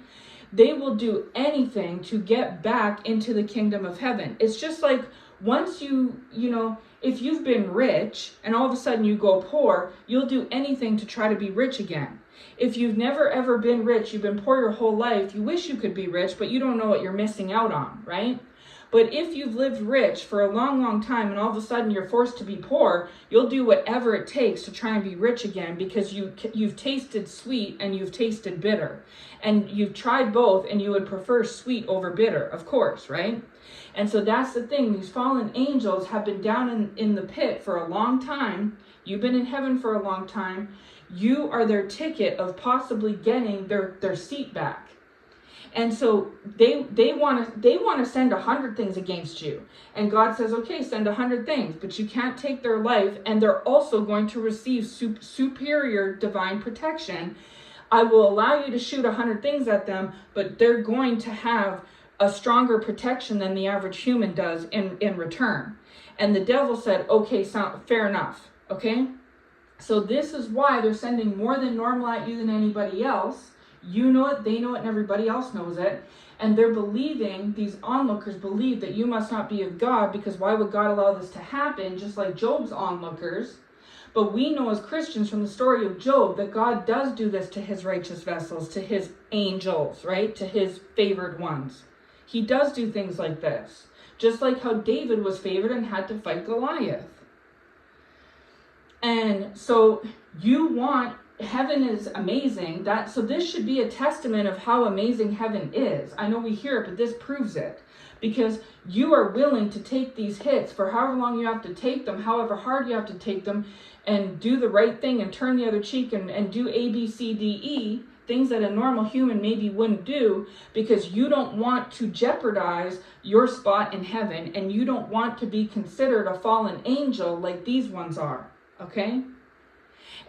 They will do anything to get back into the kingdom of heaven. It's just like once you know, if you've been rich and all of a sudden you go poor, you'll do anything to try to be rich again. If you've never ever been rich, you've been poor your whole life, you wish you could be rich, but you don't know what you're missing out on, right? But if you've lived rich for a long, long time and all of a sudden you're forced to be poor, you'll do whatever it takes to try and be rich again, because you've tasted sweet and you've tasted bitter. And you've tried both and you would prefer sweet over bitter, of course, right? And so that's the thing. These fallen angels have been down in the pit for a long time, You've been in heaven for a long time. You are their ticket of possibly getting their seat back. And so they want to send 100 things against you. And God says, okay, send 100 things, but you can't take their life, and they're also going to receive superior divine protection. I will allow you to shoot 100 things at them, but they're going to have a stronger protection than the average human does in return. And the devil said, okay, fair enough, okay? So this is why they're sending more than normal at you than anybody else. You know it, they know it, and everybody else knows it. And they're believing, these onlookers believe that you must not be of God, because why would God allow this to happen, just like Job's onlookers? But we know as Christians from the story of Job that God does do this to his righteous vessels, to his angels, right? To his favored ones. He does do things like this. Just like how David was favored and had to fight Goliath. And so heaven is amazing. So this should be a testament of how amazing heaven is. I know we hear it, but this proves it. Because you are willing to take these hits for however long you have to take them, however hard you have to take them, and do the right thing and turn the other cheek and do A, B, C, D, E, things that a normal human maybe wouldn't do, because you don't want to jeopardize your spot in heaven, and you don't want to be considered a fallen angel like these ones are, okay?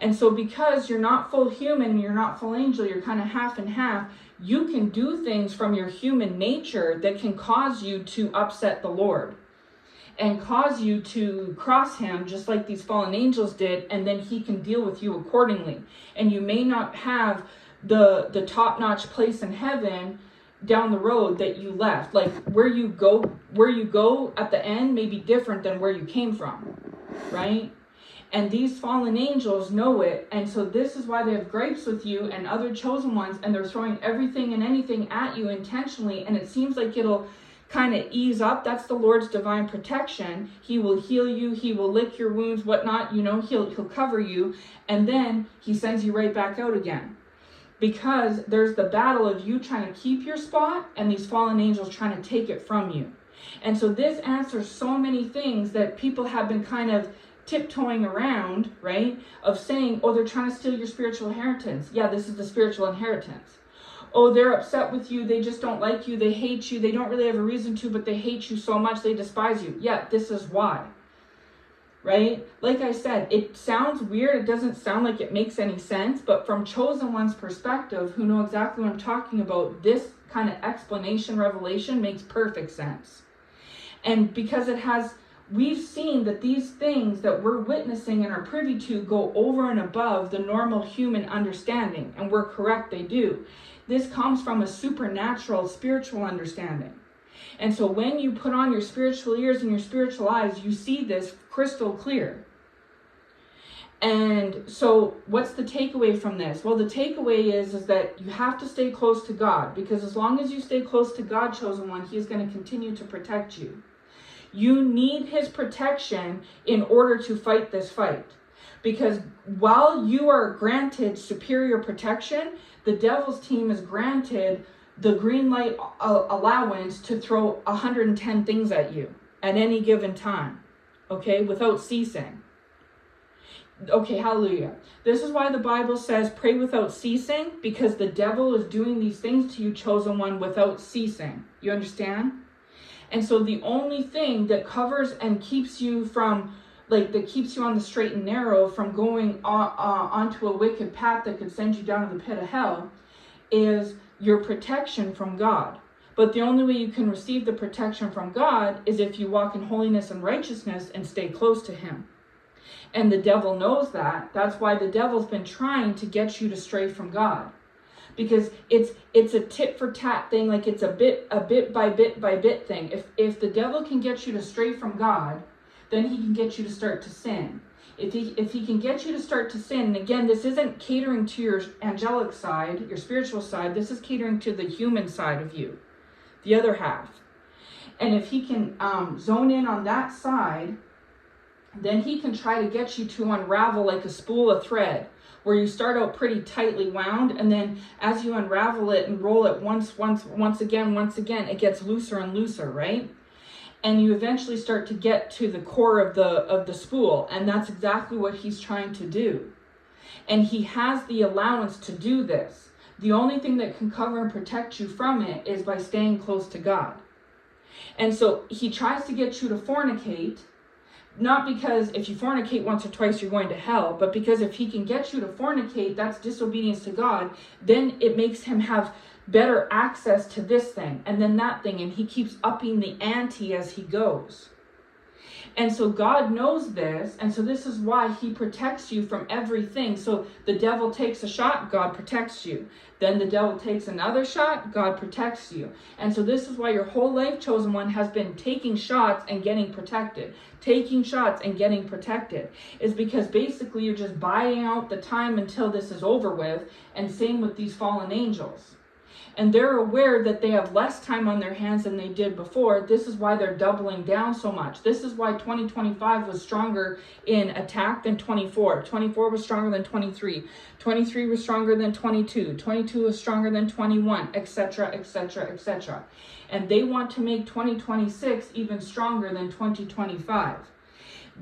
And so because you're not full human, you're not full angel, you're kind of half and half, you can do things from your human nature that can cause you to upset the Lord and cause you to cross him, just like these fallen angels did, and then he can deal with you accordingly. And you may not have the top-notch place in heaven down the road that you left. Like where you go at the end may be different than where you came from, right? And these fallen angels know it, and so this is why they have gripes with you and other chosen ones, and they're throwing everything and anything at you intentionally, and it seems like it'll kind of ease up. That's the Lord's divine protection. He will heal you, he will lick your wounds, whatnot, he'll cover you, and then he sends you right back out again. Because there's the battle of you trying to keep your spot and these fallen angels trying to take it from you. And so this answers so many things that people have been kind of tiptoeing around, right? Of saying, oh, they're trying to steal your spiritual inheritance. Yeah, this is the spiritual inheritance. Oh, they're upset with you. They just don't like you. They hate you. They don't really have a reason to, but they hate you so much they despise you. Yeah, this is why. Right? Like I said, it sounds weird. It doesn't sound like it makes any sense, but from chosen one's perspective, who know exactly what I'm talking about, this kind of explanation, revelation makes perfect sense. And because we've seen that these things that we're witnessing and are privy to go over and above the normal human understanding, and we're correct, they do. This comes from a supernatural, spiritual understanding. And so when you put on your spiritual ears and your spiritual eyes, you see this crystal clear. And so what's the takeaway from this? Well, the takeaway is that you have to stay close to God, because as long as you stay close to God, chosen one, he is going to continue to protect you. You need his protection in order to fight this fight. Because while you are granted superior protection, the devil's team is granted the green light allowance to throw 110 things at you at any given time, okay, without ceasing. Okay, hallelujah. This is why the Bible says pray without ceasing, because the devil is doing these things to you, chosen one, without ceasing. You understand? And so the only thing that covers and keeps you from, that keeps you on the straight and narrow from going onto a wicked path that could send you down to the pit of hell is your protection from God. But the only way you can receive the protection from God is if you walk in holiness and righteousness and stay close to him. And the devil knows that. That's why the devil's been trying to get you to stray from God. Because it's a tit for tat thing, like it's a bit by bit thing. If the devil can get you to stray from God, then he can get you to start to sin. If he can get you to start to sin, and again, this isn't catering to your angelic side, your spiritual side, this is catering to the human side of you, the other half. And if he can zone in on that side, then he can try to get you to unravel like a spool of thread, where you start out pretty tightly wound, and then as you unravel it and roll it once again, it gets looser and looser, right? and you eventually start to get to the core of the spool, and that's exactly what he's trying to do. And he has the allowance to do this. The only thing that can cover and protect you from it is by staying close to God. And so he tries to get you to fornicate, not because if you fornicate once or twice you're going to hell, but because if he can get you to fornicate, that's disobedience to God, then it makes him have better access to this thing and then that thing, and he keeps upping the ante as he goes. And so God knows this, and so this is why he protects you from everything. So the devil takes a shot, God protects you. Then the devil takes another shot, God protects you. And so this is why your whole life, chosen one, has been taking shots and getting protected. Taking shots and getting protected. Is because basically you're just buying out the time until this is over with, and same with these fallen angels. And they're aware that they have less time on their hands than they did before. This is why they're doubling down so much. This is why 2025 was stronger in attack than 24. 24 was stronger than 23. 23 was stronger than 22. 22 was stronger than 21, etc., etc., etc. And they want to make 2026 even stronger than 2025.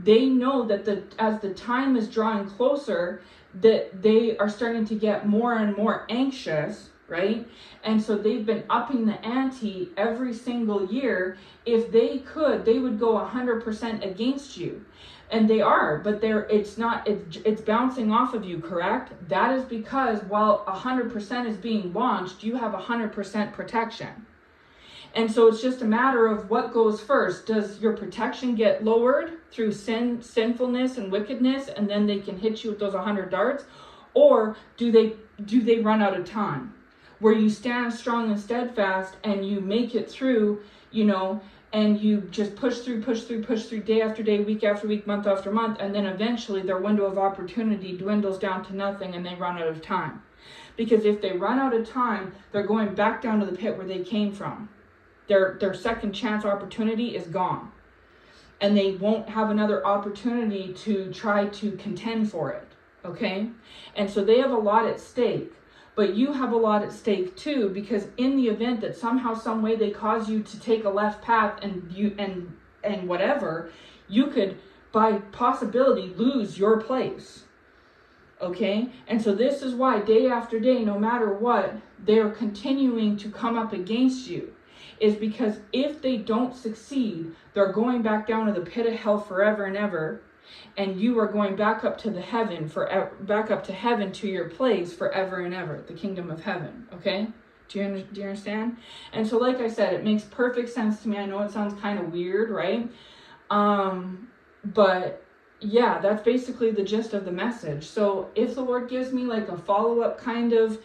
They know that as the time is drawing closer, that they are starting to get more and more anxious, right? And so they've been upping the ante every single year. If they could, they would go 100% against you. And they are, but it's bouncing off of you, correct? That is because while 100% is being launched, you have 100% protection. And so it's just a matter of what goes first. Does your protection get lowered through sinfulness and wickedness, and then they can hit you with those 100 darts? Or do they run out of time? Where you stand strong and steadfast and you make it through, and you just push through day after day, week after week, month after month, and then eventually their window of opportunity dwindles down to nothing and they run out of time. Because if they run out of time, they're going back down to the pit where they came from. Their second chance opportunity is gone. And they won't have another opportunity to try to contend for it, okay? And so they have a lot at stake. But you have a lot at stake too, because in the event that somehow, some way they cause you to take a left path and whatever, you could, by possibility, lose your place. Okay? And so this is why day after day, no matter what, they're continuing to come up against you. Is because if they don't succeed, they're going back down to the pit of hell forever and ever. And you are going back up to the heaven back up to heaven, to your place forever and ever, the kingdom of heaven. Okay, do you understand? And so, like I said, it makes perfect sense to me. I know it sounds kind of weird, right? But yeah, that's basically the gist of the message. So if the Lord gives me like a follow-up kind of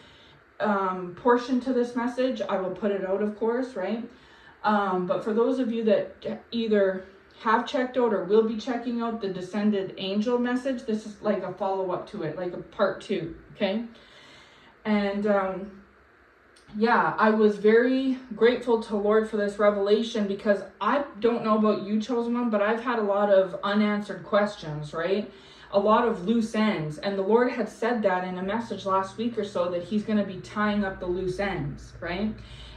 portion to this message, I will put it out, of course, right? But for those of you that either have checked out or will be checking out the descended angel message, this is like a follow-up to it, like a part 2, okay? And yeah, I was very grateful to Lord for this revelation, because I don't know about you, chosen one, but I've had a lot of unanswered questions, right? A lot of loose ends, and the Lord had said that in a message last week or so, that he's going to be tying up the loose ends, right?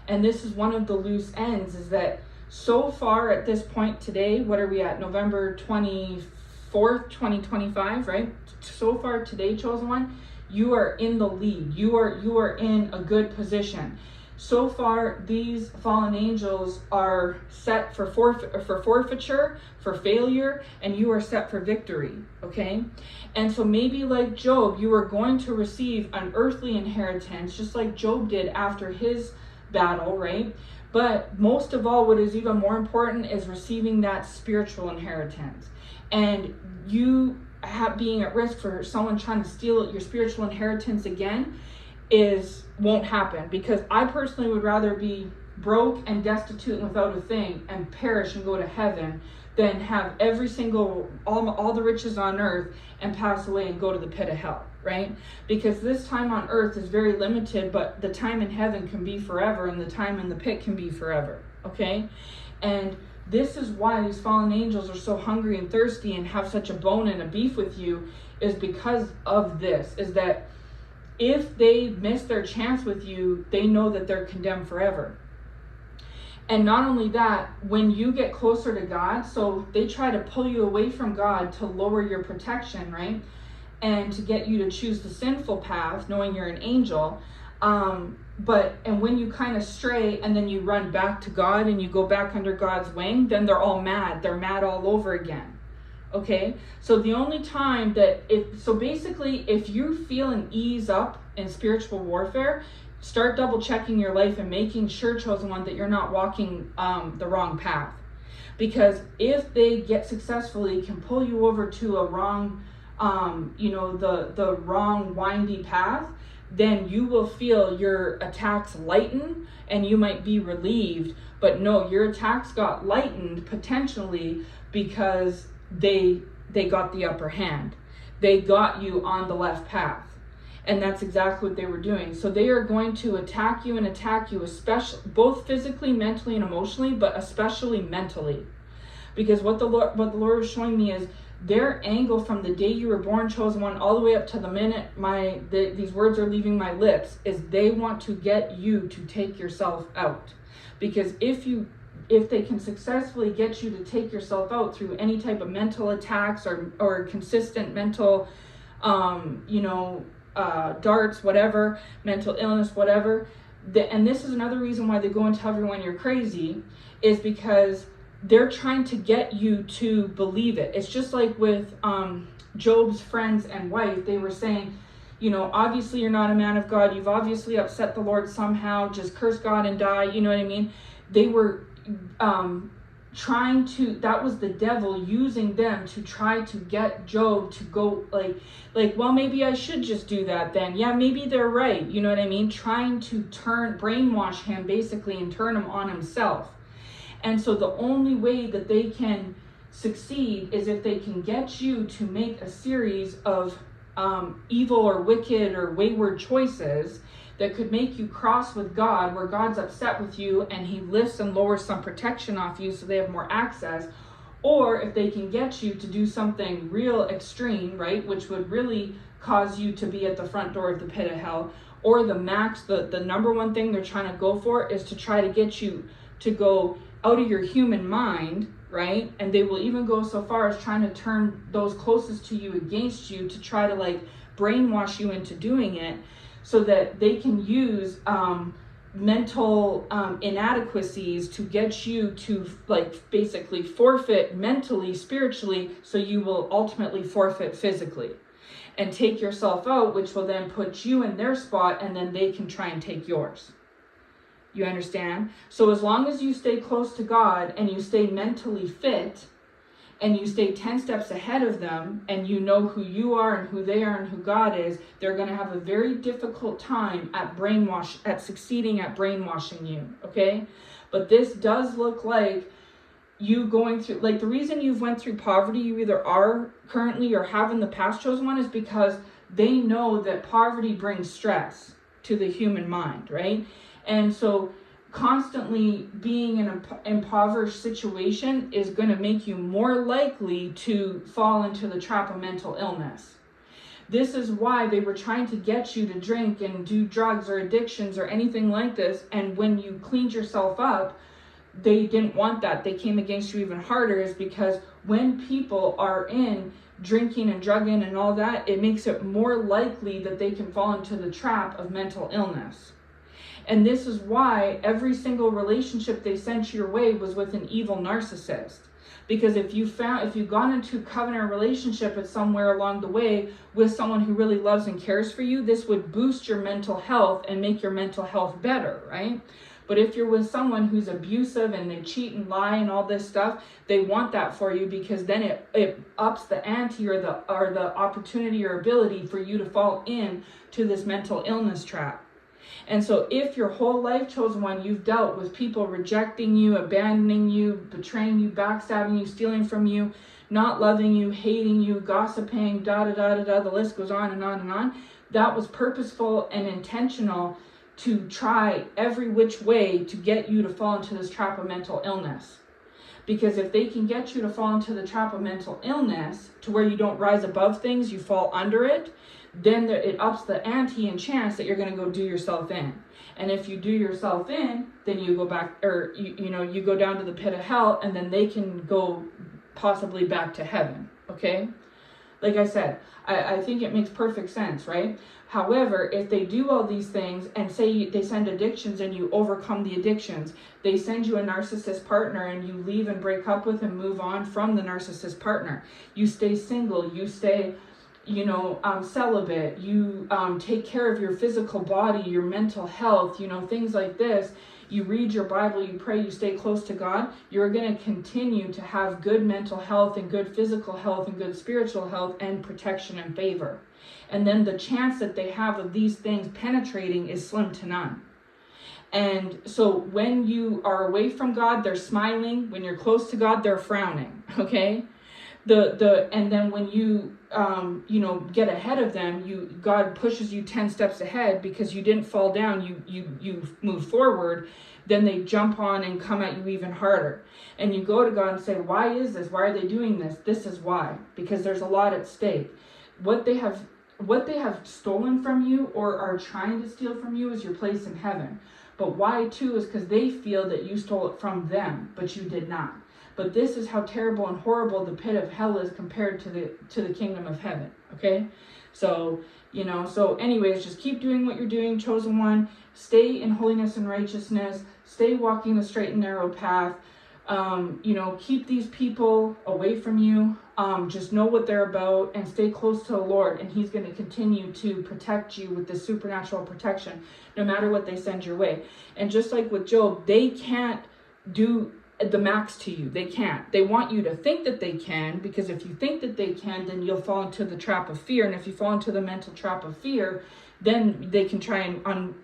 And this is one of the loose ends, is that so far at this point today, what are we at? November 24th, 2025, right? So far today, chosen one, you are in the lead. You are in a good position. So far, these fallen angels are set for forfeiture, for failure, and you are set for victory, okay? And so maybe like Job, you are going to receive an earthly inheritance, just like Job did after his battle, right? But most of all, what is even more important is receiving that spiritual inheritance. And you being at risk for someone trying to steal your spiritual inheritance again won't happen. Because I personally would rather be broke and destitute and without a thing and perish and go to heaven than have all the riches on earth and pass away and go to the pit of hell, right? Because this time on earth is very limited, but the time in heaven can be forever, and the time in the pit can be forever, okay? And this is why these fallen angels are so hungry and thirsty and have such a bone and a beef with you, is because of this, is that if they miss their chance with you, they know that they're condemned forever. And not only that, when you get closer to God, so they try to pull you away from God to lower your protection, right? And to get you to choose the sinful path, knowing you're an angel. And when you kind of stray and then you run back to God and you go back under God's wing, then they're all mad. They're mad all over again. Okay? So the only time that basically if you feel an ease up in spiritual warfare, start double checking your life and making sure, chosen one, that you're not walking the wrong path. Because if they can pull you over to a wrong, the wrong windy path, then you will feel your attacks lighten and you might be relieved. But no, your attacks got lightened potentially because they got the upper hand. They got you on the left path. And that's exactly what they were doing. So they are going to attack you, especially both physically, mentally, and emotionally, but especially mentally. Because what the Lord was showing me is their angle from the day you were born, chosen one, all the way up to the minute these words are leaving my lips, is they want to get you to take yourself out. Because if they can successfully get you to take yourself out through any type of mental attacks or consistent mental, darts, whatever, mental illness, whatever. And this is another reason why they go and tell everyone you're crazy, is because they're trying to get you to believe it. It's just like with Job's friends and wife. They were saying, obviously you're not a man of God. You've obviously upset the Lord somehow. Just curse God and die. You know what I mean? They were that was the devil using them to try to get Job to go well, maybe I should just do that then. Yeah, maybe they're right. You know what I mean? Trying to brainwash him basically and turn him on himself. And so the only way that they can succeed is if they can get you to make a series of evil or wicked or wayward choices that could make you cross with God, where God's upset with you and he lifts and lowers some protection off you so they have more access. Or if they can get you to do something real extreme, right, which would really cause you to be at the front door of the pit of hell. Or the number one thing they're trying to go for is to try to get you to go out of your human mind, right? And they will even go so far as trying to turn those closest to you against you to try to brainwash you into doing it, so that they can use mental inadequacies to get you to basically forfeit mentally, spiritually, so you will ultimately forfeit physically and take yourself out, which will then put you in their spot, and then they can try and take yours. You understand? So as long as you stay close to God and you stay mentally fit and you stay 10 steps ahead of them and you know who you are and who they are and who God is, they're going to have a very difficult time at succeeding at brainwashing you, okay? But this does look like you going through, the reason you've went through poverty, you either are currently or have in the past, chosen one, is because they know that poverty brings stress to the human mind, right? And so constantly being in an impoverished situation is going to make you more likely to fall into the trap of mental illness. This is why they were trying to get you to drink and do drugs or addictions or anything like this. And when you cleaned yourself up, they didn't want that. They came against you even harder, is because when people are in drinking and drugging and all that, it makes it more likely that they can fall into the trap of mental illness. And this is why every single relationship they sent your way was with an evil narcissist. Because if you've gone into a covenant relationship at somewhere along the way with someone who really loves and cares for you, this would boost your mental health and make your mental health better, right? But if you're with someone who's abusive and they cheat and lie and all this stuff, they want that for you, because then it ups the ante or the opportunity or ability for you to fall in to this mental illness trap. And so if your whole life, chosen one, you've dealt with people rejecting you, abandoning you, betraying you, backstabbing you, stealing from you, not loving you, hating you, gossiping, the list goes on and on and on, that was purposeful and intentional to try every which way to get you to fall into this trap of mental illness. Because if they can get you to fall into the trap of mental illness to where you don't rise above things, you fall under it, then it ups the ante and chance that you're going to go do yourself in. And if you do yourself in, then you go back, or you go down to the pit of hell, and then they can go possibly back to heaven. Okay? Like I said, I think it makes perfect sense, right? However, if they do all these things and say they send addictions and you overcome the addictions, they send you a narcissist partner and you leave and break up with and move on from the narcissist partner. You stay single, you stay, celibate, you take care of your physical body, your mental health, things like this. You read your Bible, you pray, you stay close to God, you're going to continue to have good mental health and good physical health and good spiritual health and protection and favor. And then the chance that they have of these things penetrating is slim to none. And so when you are away from God, they're smiling. When you're close to God, they're frowning. Okay? And then when you get ahead of them, God pushes you 10 steps ahead because you didn't fall down, you moved forward. Then they jump on and come at you even harder. And you go to God and say, why is this? Why are they doing this? This is why. Because there's a lot at stake. What they have stolen from you or are trying to steal from you is your place in heaven. But why too is because they feel that you stole it from them, but you did not. But this is how terrible and horrible the pit of hell is compared to the kingdom of heaven. Okay? So anyways, just keep doing what you're doing, chosen one. Stay in holiness and righteousness. Stay walking the straight and narrow path. Keep these people away from you. Just know what they're about and stay close to the Lord. And he's going to continue to protect you with this supernatural protection, no matter what they send your way. And just like with Job, they can't do the max to you. They can't. They want you to think that they can, because if you think that they can, then you'll fall into the trap of fear. And if you fall into the mental trap of fear, then they can try and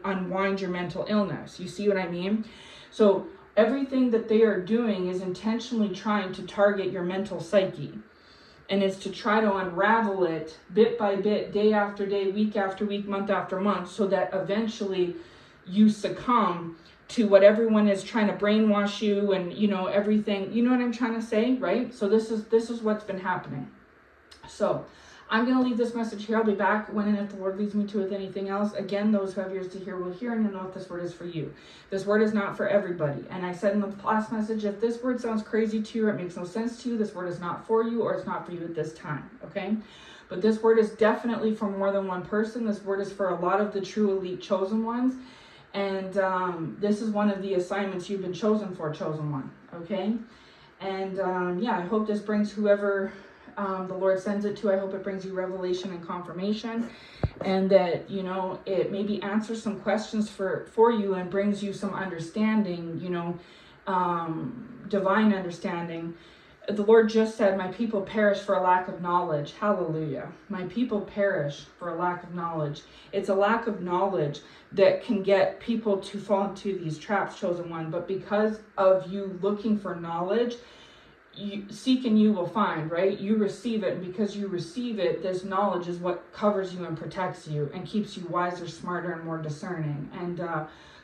unwind your mental illness. You see what I mean? So everything that they are doing is intentionally trying to target your mental psyche. And it's to try to unravel it bit by bit, day after day, week after week, month after month, so that eventually you succumb to what everyone is trying to brainwash you and, everything. You know what I'm trying to say, right? So this is what's been happening. So I'm going to leave this message here. I'll be back when and if the Lord leads me to with anything else. Again, those who have ears to hear will hear, and you'll know if this word is for you. This word is not for everybody. And I said in the last message, if this word sounds crazy to you or it makes no sense to you, this word is not for you or it's not for you at this time, okay? But this word is definitely for more than one person. This word is for a lot of the true elite chosen ones. And this is one of the assignments you've been chosen for, chosen one, okay? And I hope this brings whoever the Lord sends it to. I hope it brings you revelation and confirmation, and that it maybe answers some questions for you and brings you some understanding, divine understanding. The Lord just said, my people perish for a lack of knowledge. Hallelujah. My people perish for a lack of knowledge. It's a lack of knowledge that can get people to fall into these traps, chosen one. But because of you looking for knowledge, you seek and you will find, right? You receive it, and because you receive it, this knowledge is what covers you and protects you and keeps you wiser, smarter, and more discerning. And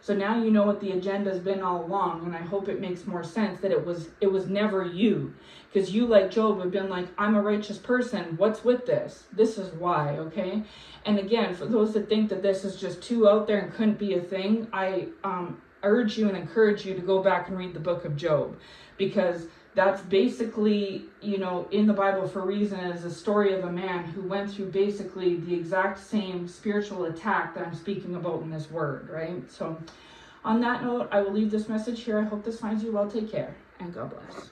so now you know what the agenda has been all along, and I hope it makes more sense that it was never you, because you, like Job, have been like, I'm a righteous person, what's with this? This is why, okay? And again, for those that think that this is just too out there and couldn't be a thing, I urge you and encourage you to go back and read the book of Job, because that's basically, in the Bible for a reason, is a story of a man who went through basically the exact same spiritual attack that I'm speaking about in this word, right? So on that note, I will leave this message here. I hope this finds you well. Take care, and God bless.